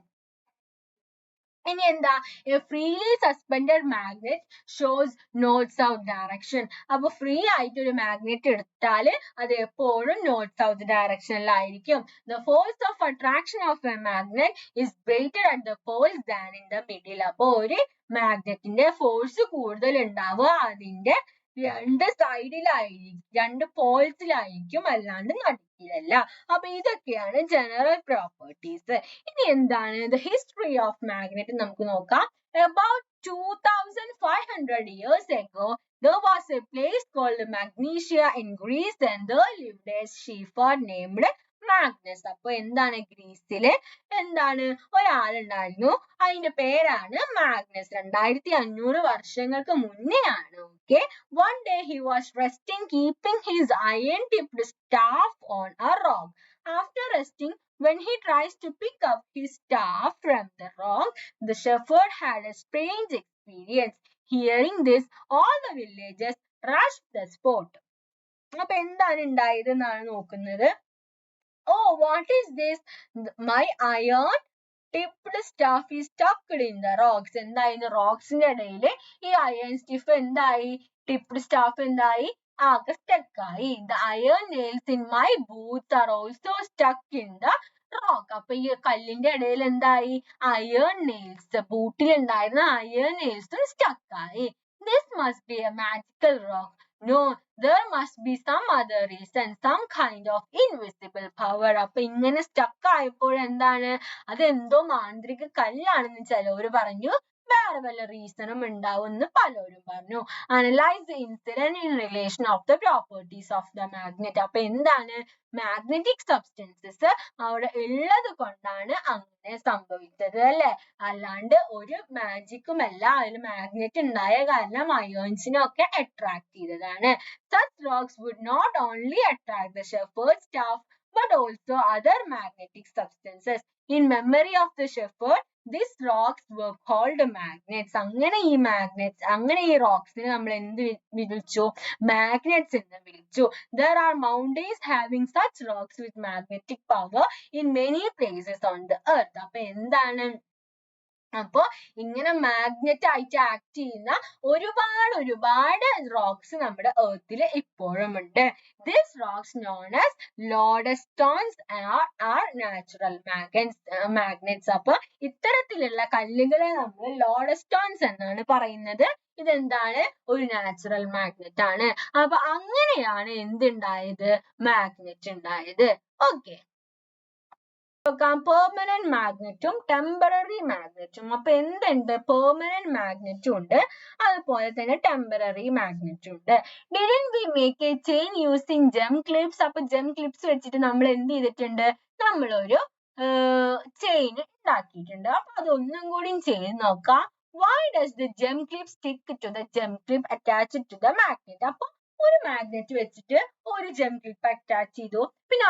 ഇനി എന്താ? A freely suspended magnet shows north-south direction. അപ്പൊ ഫ്രീ ആയിട്ട് ഒരു മാഗ്നറ്റ് എടുത്താൽ അത് എപ്പോഴും north-south ഡയറക്ഷനിലായിരിക്കും. The force of attraction of a magnet is greater at the poles than in the middle. അപ്പൊ ഒരു മാഗ്നറ്റിന്റെ ഫോഴ്സ് കൂടുതൽ ഉണ്ടാവുക അതിന്റെ രണ്ട് സൈഡിലായിരിക്കും, രണ്ട് പോൾസിലായിരിക്കും, അല്ലാണ്ട് നടുക്കിലല്ല. അപ്പൊ ഇതൊക്കെയാണ് ജനറൽ പ്രോപ്പർട്ടീസ്. ഇനി എന്താണ് ദ ഹിസ്റ്ററി ഓഫ് മാഗ്നറ്റ് നമുക്ക് നോക്കാം. About 2500 years ago, there was a place called Magnesia in Greece, and there lived a shepherd named Magnus. അപ്പൊ എന്താണ് ഗ്രീസില് എന്താണ് ഒരാളുണ്ടായിരുന്നു, അതിന്റെ പേരാണ് മാഗ്നസ്. 2500 വർഷങ്ങൾക്ക് മുന്നേ ആണ്. Okay, one day he was resting, keeping his iron tipped staff on a rock. After resting, when he tries to pick up his staff from the rock, the shepherd had a strange experience. Hearing this, all the villagers rushed the spot. അപ്പൊ എന്താണ് ഉണ്ടായത് എന്നാണ് നോക്കുന്നത്. Oh, what is this? My iron tipped staff is stuck in the rocks. എന്തായിരുന്നു റോക്സിന്റെ ഇടയില് ഈ iron stiff എന്തായി, tipped staff എന്തായി, ആകെ സ്റ്റക്ക് ആയി. The iron nails in my boots are also stuck in the rock. അപ്പൊ ഈ കല്ലിന്റെ ഇടയിൽ എന്തായി, അയൺ നെയിൽസ്, ബൂട്ടിൽ ഉണ്ടായിരുന്ന അയൺ നെയിൽസും സ്റ്റക്ക് ആയി. This must be a magical rock. No, there must be some other reason, some kind of invisible power. അപ്പൊ ഇങ്ങനെ stuck ആയപ്പോൾ എന്താണ്, അതെന്തോ മാന്ത്രിക കല്ലാണെന്ന് ചിലവര് പറഞ്ഞു, വേറെ വല്ല റീസണും ഉണ്ടാവും എന്ന് പലരും പറഞ്ഞു. Analyze the incident in relation of the properties of the magnet. അപ്പൊ എന്താണ്, മാഗ്നറ്റിക് സബ്സ്റ്റൻസസ് അവിടെ ഉള്ളത് കൊണ്ടാണ് അങ്ങനെ സംഭവിച്ചത് അല്ലെ, അല്ലാണ്ട് ഒരു മാജിക്കും അല്ല. അതിൽ മാഗ്നറ്റ് ഉണ്ടായ കാരണം അയോൺസിനെ ഒക്കെ അട്രാക്ട് ചെയ്തതാണ്. Such rocks would not only attract the shepherd's staff but also other magnetic substances. In memory of the shepherd, these rocks were called magnets. അങ്ങനെ ഈ magnets, അങ്ങനെ ഈ റോക്സിനെ നമ്മൾ എന്ത് വിളിച്ചു, magnets എന്ന് വിളിച്ചു. There are mountains having such rocks with magnetic power in many places on the earth. അപ്പൊ എന്താണ്, അപ്പൊ ഇങ്ങനെ മാഗ്നറ്റ് ആയിട്ട് ആക്ട് ചെയ്യുന്ന ഒരുപാട് റോക്സ് നമ്മുടെ എർത്തിൽ ഇപ്പോഴും ഉണ്ട്. These rocks known as lodestones are natural magnets. അപ്പൊ ഇത്തരത്തിലുള്ള കല്ലുകളെ നമ്മൾ ലോഡസ്റ്റോൺസ് എന്നാണ് പറയുന്നത്. ഇതെന്താണ്, ഒരു നാച്ചുറൽ മാഗ്നറ്റ് ആണ്. അപ്പൊ അങ്ങനെയാണ് എന്തുണ്ടായത്, മാഗ്നറ്റ് ഉണ്ടായത്. ഓക്കെ, പെർമനന്റ് മാഗ്നറ്റും ടെമ്പററി മാഗ്നറ്റും. അപ്പൊ എന്തുണ്ട്, പെർമനന്റ് മാഗ്നറ്റും ഉണ്ട്, അതുപോലെ തന്നെ ടെമ്പററി മാഗ്നറ്റും ഉണ്ട്. Didn't we make a chain using gem clips? അപ്പൊ gem clips വെച്ചിട്ട് നമ്മൾ എന്ത് ചെയ്തിട്ടുണ്ട്, നമ്മളൊരു ചെയിൻ ഉണ്ടാക്കിയിട്ടുണ്ട്. അപ്പൊ അതൊന്നും കൂടി ചെയ്ത് നോക്കാം. Why does the gem clip stick to the gem clip attached to the magnet? അപ്പൊ ഒരു മാഗ്നറ്റ് വെച്ചിട്ട് ഒരു ജെം ക്ലിപ്പ് അറ്റാച്ച് ചെയ്തു, പിന്നെ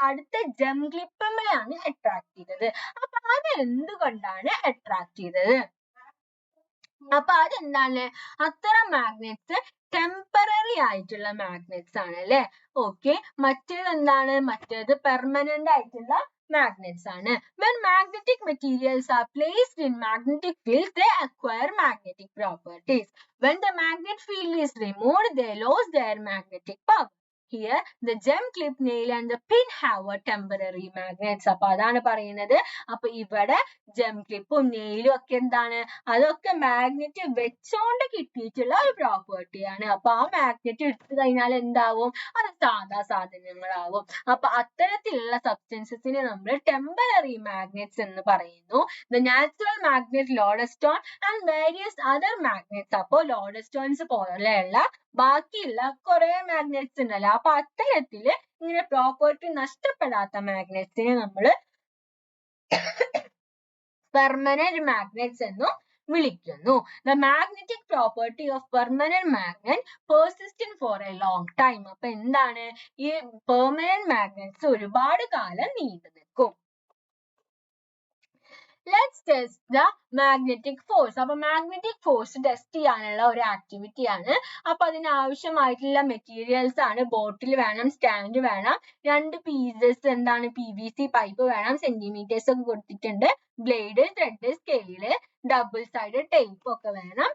അടുത്ത ജെം ക്ലിപ്പുമാണ് അട്രാക്ട് ചെയ്തത്. അപ്പൊ അത് എന്തുകൊണ്ടാണ് അട്രാക്ട് ചെയ്തത്, അപ്പൊ അതെന്താണ്, അത്തരം മാഗ്നറ്റ്സ് ടെമ്പററി ആയിട്ടുള്ള മാഗ്നറ്റ്സ് ആണ് അല്ലെ. ഓക്കെ, മറ്റേത് എന്താണ്, മറ്റേത് പെർമനന്റ് ആയിട്ടുള്ള magnets ആണ്. When magnetic materials are placed in magnetic fields, they acquire magnetic properties. When the magnet field is removed, they lose their magnetic power. Here, the gem clip, nail and the pin have a temporary magnets. അപ്പൊ അതാണ് പറയുന്നത്. അപ്പൊ ഇവിടെ gem ക്ലിപ്പും നെയിലും ഒക്കെ എന്താണ്, അതൊക്കെ magnet വെച്ചോണ്ട് കിട്ടിയിട്ടുള്ള ഒരു പ്രോപ്പർട്ടിയാണ്. അപ്പൊ ആ മാഗ്നറ്റ് എടുത്തു കഴിഞ്ഞാൽ എന്താവും, അത് സാധാ സാധനങ്ങളാവും. അപ്പൊ അത്തരത്തിലുള്ള സബ്സ്റ്റൻസസിനെ നമ്മൾ ടെമ്പററി മാഗ്നറ്റ്സ് എന്ന് പറയുന്നു. The natural magnet lodestone and various other magnets. അപ്പൊ ലോഡസ്റ്റോൺസ് പോലെയുള്ള ബാക്കിയുള്ള കുറെ മാഗ്നറ്റ്സ് ഉണ്ടല്ലോ, അപ്പൊ അത്തരത്തില് ഇങ്ങനെ പ്രോപ്പർട്ടി നഷ്ടപ്പെടാത്ത മാഗ്നറ്റ്സിനെ നമ്മൾ പെർമനന്റ് മാഗ്നറ്റ്സ് എന്നും വിളിക്കുന്നു. The magnetic property of permanent magnet persistent for a long time. അപ്പൊ എന്താണ്, ഈ പെർമനന്റ് മാഗ്നറ്റ്സ് ഒരുപാട് കാലം നീണ്ടു നിൽക്കും. Let's test the magnetic force. അപ്പൊ മാഗ്നറ്റിക് ഫോഴ്സ് ടെസ്റ്റ് ചെയ്യാനുള്ള ഒരു ആക്ടിവിറ്റി ആണ്. അപ്പൊ അതിന് ആവശ്യമായിട്ടുള്ള മെറ്റീരിയൽസ് ആണ്, ബോട്ടിൽ വേണം, സ്റ്റാൻഡ് വേണം, 2 പീസസ് എന്താണ് PVC പൈപ്പ് വേണം, സെന്റിമീറ്റേഴ്സ് ഒക്കെ കൊടുത്തിട്ടുണ്ട്, blade, thread, scale, double side tape ഒക്കെ വേണം.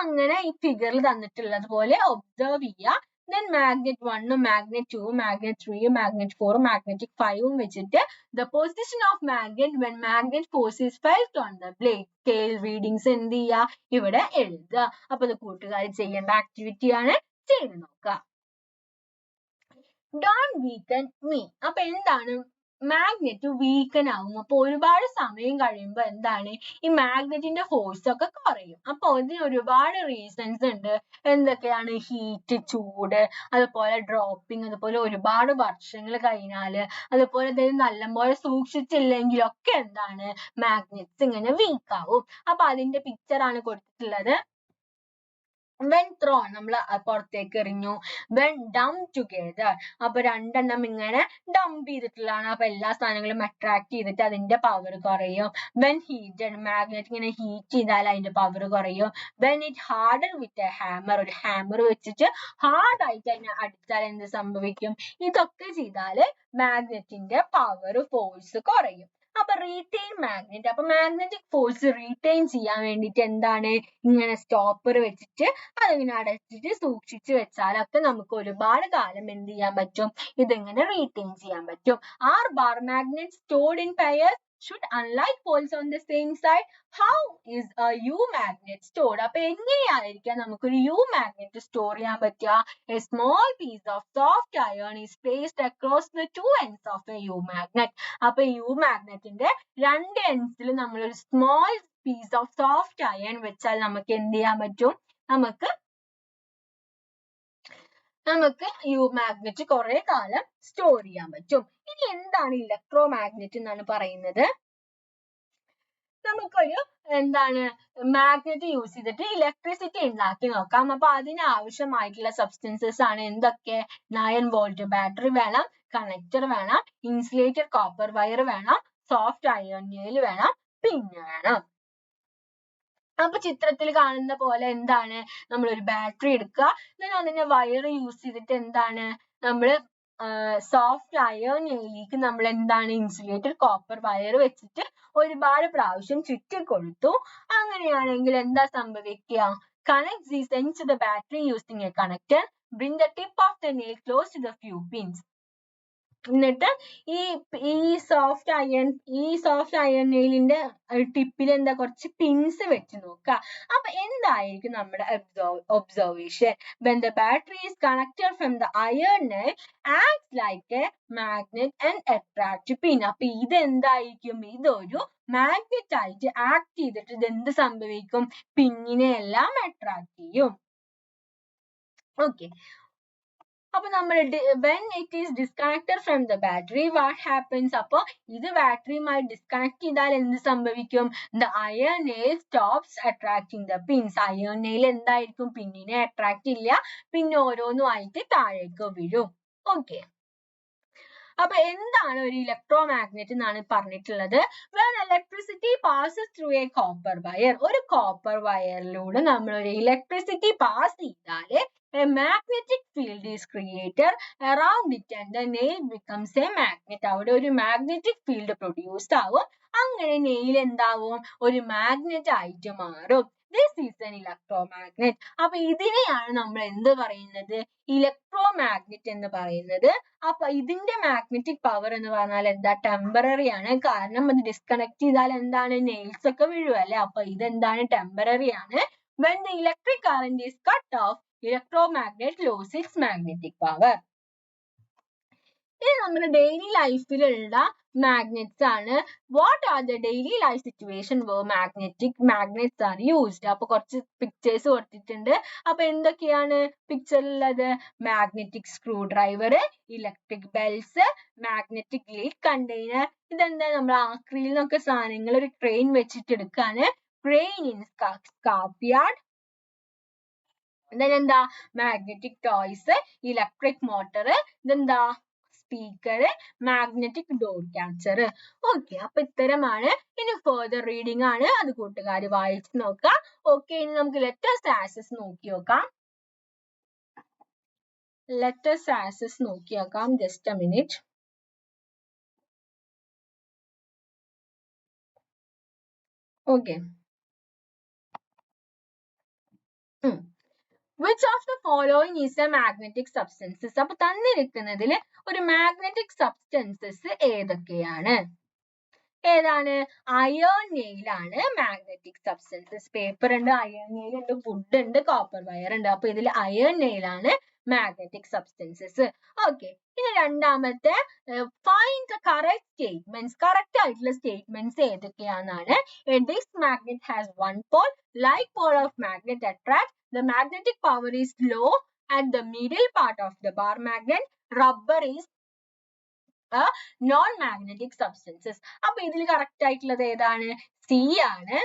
അങ്ങനെ ഈ ഫിഗറിൽ തന്നിട്ടുള്ളത് പോലെ ഒബ്സർവ് ചെയ്യുക. Then magnet 1, magnet 2, magnet 3, magnet 4, magnetic 5 വെച്ചിട്ട് the position of magnet when magnet force is felt on the blade, scale readings എന്ത് ചെയ്യുക, ഇവിടെ എഴുതുക. അപ്പൊ ഇത് കൂട്ടുകാർ ചെയ്യേണ്ട ആക്ടിവിറ്റി ആണ്, ചെയ്ത് നോക്കുക. Don't weaken me. അപ്പൊ എന്താണ് മാഗ്നറ്റ് വീക്കൻ ആവും. അപ്പൊ ഒരുപാട് സമയം കഴിയുമ്പോൾ എന്താണ് ഈ മാഗ്നറ്റിന്റെ ഫോഴ്സ് ഒക്കെ കുറയും. അപ്പൊ അതിന് ഒരുപാട് റീസൺസ് ഉണ്ട്. എന്തൊക്കെയാണ്? ഹീറ്റ്, ചൂട്, അതുപോലെ ഡ്രോപ്പിംഗ്, അതുപോലെ ഒരുപാട് വർഷങ്ങൾ കഴിഞ്ഞാല്, അതുപോലെ തന്നെ നല്ലപോലെ സൂക്ഷിച്ചില്ലെങ്കിലൊക്കെ എന്താണ് മാഗ്നറ്റ്സ് ഇങ്ങനെ വീക്ക് ആവും. അപ്പൊ അതിന്റെ പിക്ചർ ആണ് കൊടുത്തിട്ടുള്ളത്. when thrown നമ്മൾ പുറത്തേക്ക് എറിഞ്ഞു, when dumped together അപ്പൊ രണ്ടെണ്ണം ഇങ്ങനെ ഡംപ് ചെയ്തിട്ടുള്ളതാണ്. അപ്പൊ എല്ലാ സാധനങ്ങളും അട്രാക്ട് ചെയ്തിട്ട് അതിന്റെ പവർ കുറയും. when heated മാഗ്നറ്റ് ഇങ്ങനെ ഹീറ്റ് ചെയ്താൽ അതിന്റെ പവർ കുറയും. when it hardened with a hammer ഒരു ഹാമർ വെച്ചിട്ട് ഹാർഡ് ആയിട്ട് അതിനെ അടിച്ചാൽ എന്ത് സംഭവിക്കും? ഇതൊക്കെ ചെയ്താല് മാഗ്നറ്റിന്റെ പവർ ഫോഴ്സ് കുറയും. അപ്പൊ റീറ്റെയിൻ മാഗ്നറ്റ്, അപ്പൊ മാഗ്നറ്റിക് ഫോഴ്സ് റീറ്റെയിൻ ചെയ്യാൻ വേണ്ടിയിട്ട് എന്താണ് ഇങ്ങനെ സ്റ്റോപ്പർ വെച്ചിട്ട് അതിങ്ങനെ അടച്ചിട്ട് സൂക്ഷിച്ചു വെച്ചാലൊക്കെ നമുക്ക് ഒരുപാട് കാലം എന്ത് ചെയ്യാൻ പറ്റും? ഇതിങ്ങനെ റീറ്റെയിൻ ചെയ്യാൻ പറ്റും. Are bar magnet stored in pair should unlike poles on the same side? How is a U magnet stored? അപ്പൊ എങ്ങനെയായിരിക്കാം നമുക്കൊരു U magnet സ്റ്റോർ ചെയ്യാൻ പറ്റുക? A small piece of soft iron is placed across the two ends of a U magnet. അപ്പൊ U മാഗ്നറ്റിന്റെ രണ്ട് എൻഡ്സിൽ നമ്മളൊരു small piece of soft iron വെച്ചാൽ നമുക്ക് എന്ത് ചെയ്യാൻ പറ്റും? നമുക്ക് യു മാഗ്നറ്റ് കുറെ കാലം സ്റ്റോർ ചെയ്യാൻ പറ്റും. ഇനി എന്താണ് ഇലക്ട്രോ മാഗ്നറ്റ് എന്നാണ് പറയുന്നത്? നമുക്കൊരു എന്താണ് മാഗ്നറ്റ് യൂസ് ചെയ്തിട്ട് ഇലക്ട്രിസിറ്റി ഉണ്ടാക്കി നോക്കാം. അപ്പൊ അതിന് ആവശ്യമായിട്ടുള്ള സബ്സ്റ്റൻസസ് ആണ് എന്തൊക്കെ? 9 വോൾട്ട് ബാറ്ററി വേണം, കണക്ടർ വേണം, ഇൻസുലേറ്റഡ് കോപ്പർ വയർ വേണം, സോഫ്റ്റ് അയൺ നെയിൽ വേണം, പിൻ വേണം. അപ്പൊ ചിത്രത്തിൽ കാണുന്ന പോലെ എന്താണ് നമ്മൾ ഒരു ബാറ്ററി എടുക്കുക, അതിന്റെ വയർ യൂസ് ചെയ്തിട്ട് എന്താണ് നമ്മൾ സോഫ്റ്റ് അയൺ നെയിലേക്ക് നമ്മൾ എന്താണ് ഇൻസുലേറ്റഡ് കോപ്പർ വയർ വെച്ചിട്ട് ഒരുപാട് പ്രാവശ്യം ചുറ്റി കൊടുത്തു. അങ്ങനെയാണെങ്കിൽ എന്താ സംഭവിക്കുക? connect these ends to the battery using a connector. Bring the tip of the nail close to the few pins. എന്നിട്ട് ഈ സോഫ്റ്റ് അയൺ നെയിലിന്റെ ടിപ്പിൽ എന്താ കുറച്ച് പിൻസ് വെച്ച് നോക്കുക. അപ്പൊ എന്തായിരിക്കും നമ്മുടെ observation? when the battery is connected from the iron nail acts like a magnet and attract pin. അപ്പൊ ഇതെന്തായിരിക്കും? ഇതൊരു മാഗ്നറ്റ് ആയിട്ട് ആക്ട് ചെയ്തിട്ട് ഇത് എന്ത് സംഭവിക്കും? പിന്നിനെ എല്ലാം അട്രാക്ട് ചെയ്യും. ഓക്കെ, അപ്പൊ നമ്മൾ when it is disconnected from the battery what happens? അപ്പൊ ഇത് ബാറ്ററിയുമായി ഡിസ്കണക്ട് ചെയ്താൽ എന്ത് സംഭവിക്കും? the iron nail stops attracting the pins. iron nail എന്തായിരിക്കും? പിന്നിനെ അട്രാക്ട് ഇല്ല, പിന്നെ ഓരോന്നുമായിട്ട് താഴേക്ക് വീഴും. ഓക്കെ, അപ്പൊ എന്താണ് ഒരു ഇലക്ട്രോ മാഗ്നറ്റ് എന്നാണ് പറഞ്ഞിട്ടുള്ളത്? when electricity passes through a copper wire ഒരു കോപ്പർ വയറിലൂടെ നമ്മൾ ഒരു ഇലക്ട്രിസിറ്റി പാസ് ചെയ്താല് a magnetic field is created around it and the nail becomes a magnet. അവിടെ ഒരു മാഗ്നറ്റിക് ഫീൽഡ് പ്രൊഡ്യൂസ്ഡ് ആവും. അങ്ങനെ നെയിൽ എന്താവും? ഒരു മാഗ്നറ്റ് ആയിട്ട് മാറും. This is an electromagnet. അപ്പൊ ഇതിനെയാണ് നമ്മൾ എന്ത് പറയുന്നത്? ഇലക്ട്രോ മാഗ്നറ്റ് എന്ന് പറയുന്നത്. അപ്പൊ ഇതിന്റെ മാഗ്നറ്റിക് പവർ എന്ന് പറഞ്ഞാൽ എന്താ? ടെമ്പററി ആണ്. കാരണം അത് ഡിസ്കണക്ട് ചെയ്താൽ എന്താണ്? നെയിൽസ് ഒക്കെ വീഴുമല്ലേ? അപ്പൊ ഇതെന്താണ്? ടെമ്പററി ആണ്. when the electric current is cut off electromagnet loses its magnetic power. ഇത് നമ്മുടെ ഡെയിലി ലൈഫിലുള്ള മാഗ്നറ്റ്സ് ആണ്. What are the daily life situation where magnets are used? അപ്പൊ കുറച്ച് പിക്ചേഴ്സ് കൊടുത്തിട്ടുണ്ട്. അപ്പൊ എന്തൊക്കെയാണ് പിക്ചറിലുള്ളത്? Magnetic screwdriver, electric bells, magnetic lead container. ഇതെന്താ? നമ്മൾ ആക്രിയിൽ നിന്നൊക്കെ സാധനങ്ങൾ ഒരു ട്രെയിൻ വെച്ചിട്ട് എടുക്കാണ്. Train in scrap yard. ഇതെന്താ? മാഗ്നറ്റിക് ടോയ്സ്, ഇലക്ട്രിക് മോട്ടർ, ഇതെന്താ? Speaker, magnetic door catcher. Okay, അപ്പൊ ഇത്തരമാണ്. ഇനി ഫർദർ റീഡിംഗ് ആണ്, അത് കൂട്ടുകാർ വായിച്ചു നോക്കാം. ഓക്കെ, ഇനി നമുക്ക് ലെറ്റേഴ്സ് ആക്സസ് നോക്കി നോക്കാം. ലെറ്റേഴ്സ് ആക്സസ് നോക്കി നോക്കാം. Just A minute. Okay, which of the following is a magnetic substances? അപ്പൊ തന്നിരിക്കുന്നതിൽ ഒരു മാഗ്നറ്റിക് സബ്സ്റ്റൻസസ് ഏതൊക്കെയാണ്? ഏതാണ്? അയേൺ നെയിൽ ആണ് മാഗ്നറ്റിക് സബ്സ്റ്റൻസസ്. പേപ്പർ ഉണ്ട്, അയേൺ നെയിൽ ഉണ്ട്, വുഡ് ഉണ്ട്, കോപ്പർ വയർ ഉണ്ട്. അപ്പൊ ഇതിൽ അയേൺ നെയിൽ ആണ് magnetic substances. Okay. ഇനി രണ്ടാമത്തെ find the correct statements. correct ആയിട്ടുള്ള statements ഏതൊക്കെയാണെന്നാണ്. This magnet has one pole. Like pole of magnet attract. The magnetic power is low at the middle part of the bar magnet. Rubber is a non-magnetic substances. അപ്പൊ ഇതിൽ correct ആയിട്ടുള്ളത് ഏതാണ്? C ആണ്.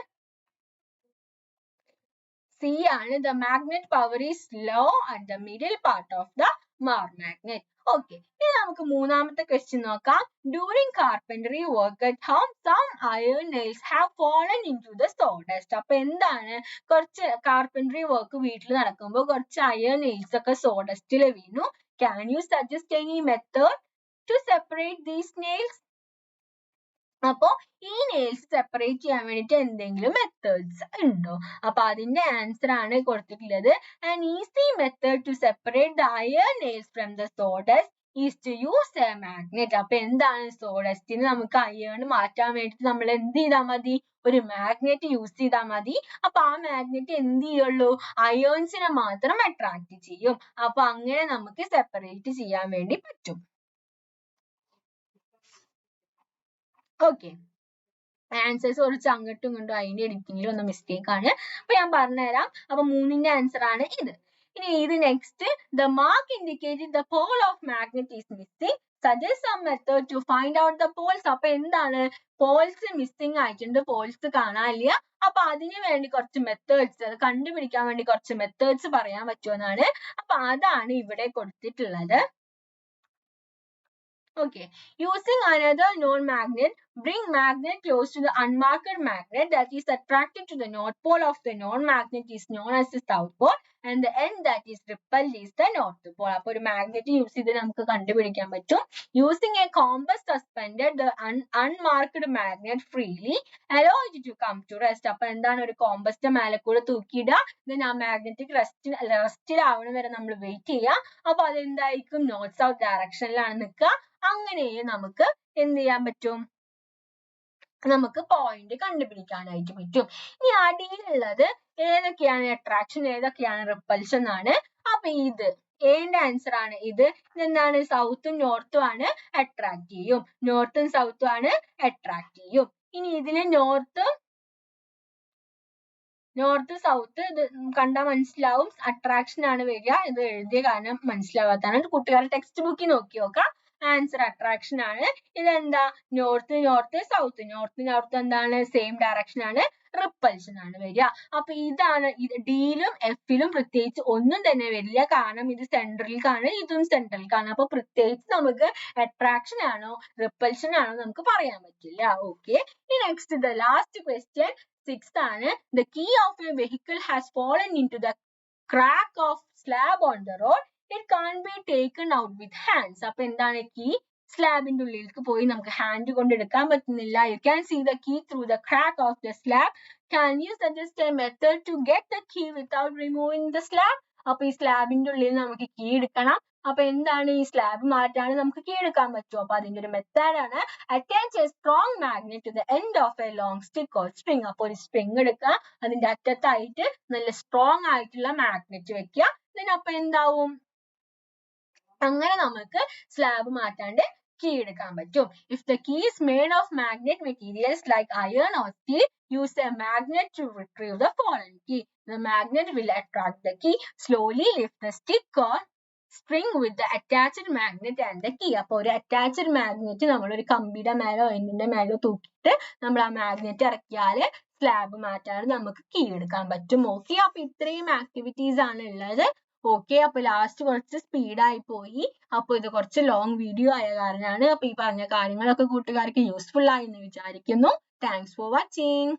C ആണ്. The magnet power is low at the middle part of the bar magnet. Okay. ഇനി നമുക്ക് മൂന്നാമത്തെ question നോക്കാം. During carpentry work at home, some iron nails have fallen into the sawdust. അപ്പൊ എന്താണ്? കുറച്ച് carpentry work വീട്ടിൽ നടക്കുമ്പോൾ കുറച്ച് iron nails ഒക്കെ sawdust ൽ വീണു. Can you suggest any method to separate these nails? അപ്പോ ഈ നെയിൽസ് സെപ്പറേറ്റ് ചെയ്യാൻ വേണ്ടിയിട്ട് എന്തെങ്കിലും മെത്തേഡ്സ് ഉണ്ടോ? അപ്പൊ അതിന്റെ ആൻസർ ആണ് കൊടുത്തിട്ടുള്ളത്. An easy method to separate the iron nails from the sawdust is to use a magnet. അപ്പൊ എന്താണ് സോഡസ്റ്റിന് നമുക്ക് അയേൺ മാറ്റാൻ വേണ്ടിയിട്ട് നമ്മൾ എന്ത് ചെയ്താൽ മതി? ഒരു മാഗ്നറ്റ് യൂസ് ചെയ്താൽ മതി. അപ്പൊ ആ മാഗ്നറ്റ് എന്ത് ചെയ്യുള്ളൂ? അയേൺസിനെ മാത്രം അട്രാക്ട് ചെയ്യും. അപ്പൊ അങ്ങനെ നമുക്ക് സെപ്പറേറ്റ് ചെയ്യാൻ വേണ്ടി പറ്റും. ഓക്കെ. ആൻസേഴ്സ് കുറച്ച് അങ്ങോട്ടും ഇങ്ങോട്ടും അതിന്റെ എഡിറ്റിംഗിൽ വന്ന മിസ്റ്റേക്ക് ആണ്. അപ്പൊ ഞാൻ പറഞ്ഞുതരാം. അപ്പൊ മൂന്നിന്റെ ആൻസർ ആണ് ഇത്. ഇനി ഇത് next. The mark indicated the pole of magnet is missing. Suggest some method to find out the poles. അപ്പൊ എന്താണ്? പോൾസ് മിസ്സിംഗ് ആയിട്ടുണ്ട്. പോൾസ് കാണാനില്ല. അപ്പൊ അതിന് വേണ്ടി കുറച്ച് മെത്തേഡ്സ്, അത് കണ്ടുപിടിക്കാൻ വേണ്ടി കുറച്ച് മെത്തേഡ്സ് പറയാൻ പറ്റുമെന്നാണ്. അപ്പൊ അതാണ് ഇവിടെ കൊടുത്തിട്ടുള്ളത്. Okay. Using another known magnet, bring magnet close to the unmarked magnet that is attracted to the north pole of the known magnet is known as the south pole, and the end that is repelled is the north pole. അപ്പോൾ ഒരു magnet use ചെയ്ത് നമുക്ക് കണ്ടുപിടിക്കാൻ പറ്റും. Using a compass suspended the unmarked magnet freely, allow it to come to rest. അപ്പോൾ എന്താണ്? ഒരു കോമ്പസിന്റെ മേലെ കൂടെ തൂക്കിയിടുക. then ആ മാഗ്നറ്റിക് റെസ്റ്റിലാവണ വരെ നമ്മൾ വെയിറ്റ് ചെയ്യുക. അപ്പൊ അതെന്തായിരിക്കും? നോർത്ത് സൗത്ത് ഡയറക്ഷനിലാണ് നിൽക്കുക. അങ്ങനെ നമുക്ക് എന്ത് ചെയ്യാൻ പറ്റും? നമുക്ക് പോയിന്റ് കണ്ടുപിടിക്കാനായിട്ട് പറ്റും. ഇനി അടിയിലുള്ളത് ഏതൊക്കെയാണ് അട്രാക്ഷൻ, ഏതൊക്കെയാണ് റിപ്പൽഷൻ ആണ്. അപ്പൊ ഇത് ഏന്റെ ആൻസർ ആണ്. ഇത് എന്താണ്? സൗത്തും നോർത്തും ആണ് അട്രാക്ട് ചെയ്യും. നോർത്തും സൗത്തും ആണ് അട്രാക്ട് ചെയ്യും. ഇനി ഇതില് നോർത്ത് സൗത്ത് ഇത് കണ്ടാൽ മനസ്സിലാവും. അട്രാക്ഷൻ ആണ് വരിക. ഇത് എഴുതിയ കാരണം മനസ്സിലാവാത്താണ്. കുട്ടികളുടെ ടെക്സ്റ്റ് ബുക്കിൽ നോക്കി നോക്കാം. ആൻസർ അട്രാക്ഷൻ ആണ്. ഇതെന്താ? നോർത്ത് സൗത്ത് എന്താണ്? സെയിം ഡയറക്ഷൻ ആണ്. റിപ്പൽഷൻ ആണ് വരിക. അപ്പൊ ഇതാണ്. ഡിയിലും എഫിലും പ്രത്യേകിച്ച് ഒന്നും തന്നെ വരില്ല. കാരണം ഇത് സെൻട്രലിലേക്കാണ്, ഇതും സെൻട്രലിലേക്കാണ്. അപ്പൊ പ്രത്യേകിച്ച് നമുക്ക് അട്രാക്ഷൻ ആണോ റിപ്പൽഷൻ ആണോ നമുക്ക് പറയാൻ പറ്റില്ല. Okay. Next the last question 6th ആണ്. The key of a vehicle has fallen into the crack of slab on the road. It can't be taken out with hands. അപ്പൊ എന്താണ്? കീ സ്ലാബിന്റെ ഉള്ളിലേക്ക് പോയി നമുക്ക് ഹാൻഡ് കൊണ്ട് എടുക്കാൻ പറ്റുന്നില്ല. You can see the key through the crack of the slab. Can you suggest a method to get the key without removing the slab? അപ്പൊ ഈ സ്ലാബിന്റെ ഉള്ളിൽ നമുക്ക് കീ എടുക്കണം. അപ്പൊ എന്താണ്? ഈ സ്ലാബ് മാറ്റാണ് നമുക്ക് കീ എടുക്കാൻ പറ്റും. അപ്പൊ അതിന്റെ ഒരു മെത്തേഡാണ് attach a strong magnet to the end of a long stick or string. അപ്പൊ ഒരു സ്ട്രിങ് എടുക്കുക, അതിന്റെ അറ്റത്തായിട്ട് നല്ല സ്ട്രോങ് ആയിട്ടുള്ള മാഗ്നറ്റ് വെക്കുക. അപ്പൊ എന്താവും? അങ്ങനെ നമുക്ക് സ്ലാബ് മാറ്റാണ്ട് കീ എടുക്കാൻ പറ്റും. If the key is made of magnet materials like iron or steel, use a magnet to retrieve the fallen key. The magnet will attract the key. Slowly lift the stick or string with the attached magnet and the key. അപ്പോൾ ഒരു attached magnet നമ്മൾ ഒരു കമ്പിയുടെ മേലോ എന്തിന്റെ മേലോ തൂക്കിയിട്ട് നമ്മൾ ആ magnet ഇറക്കിയാല് slab മാറ്റാതെ നമുക്ക് key എടുക്കാൻ പറ്റും. ഓക്കെ. അപ്പൊ ഇത്രയും ആക്ടിവിറ്റീസ് ആണ് ഉള്ളത്. ഓക്കെ. അപ്പൊ ലാസ്റ്റ് കുറച്ച് സ്പീഡായി പോയി. അപ്പൊ ഇത് കുറച്ച് ലോങ് വീഡിയോ ആയ കാരണമാണ്. അപ്പൊ ഈ പറഞ്ഞ കാര്യങ്ങളൊക്കെ കൂട്ടുകാർക്ക് യൂസ്ഫുൾ ആയി എന്ന് വിചാരിക്കുന്നു. Thanks for watching.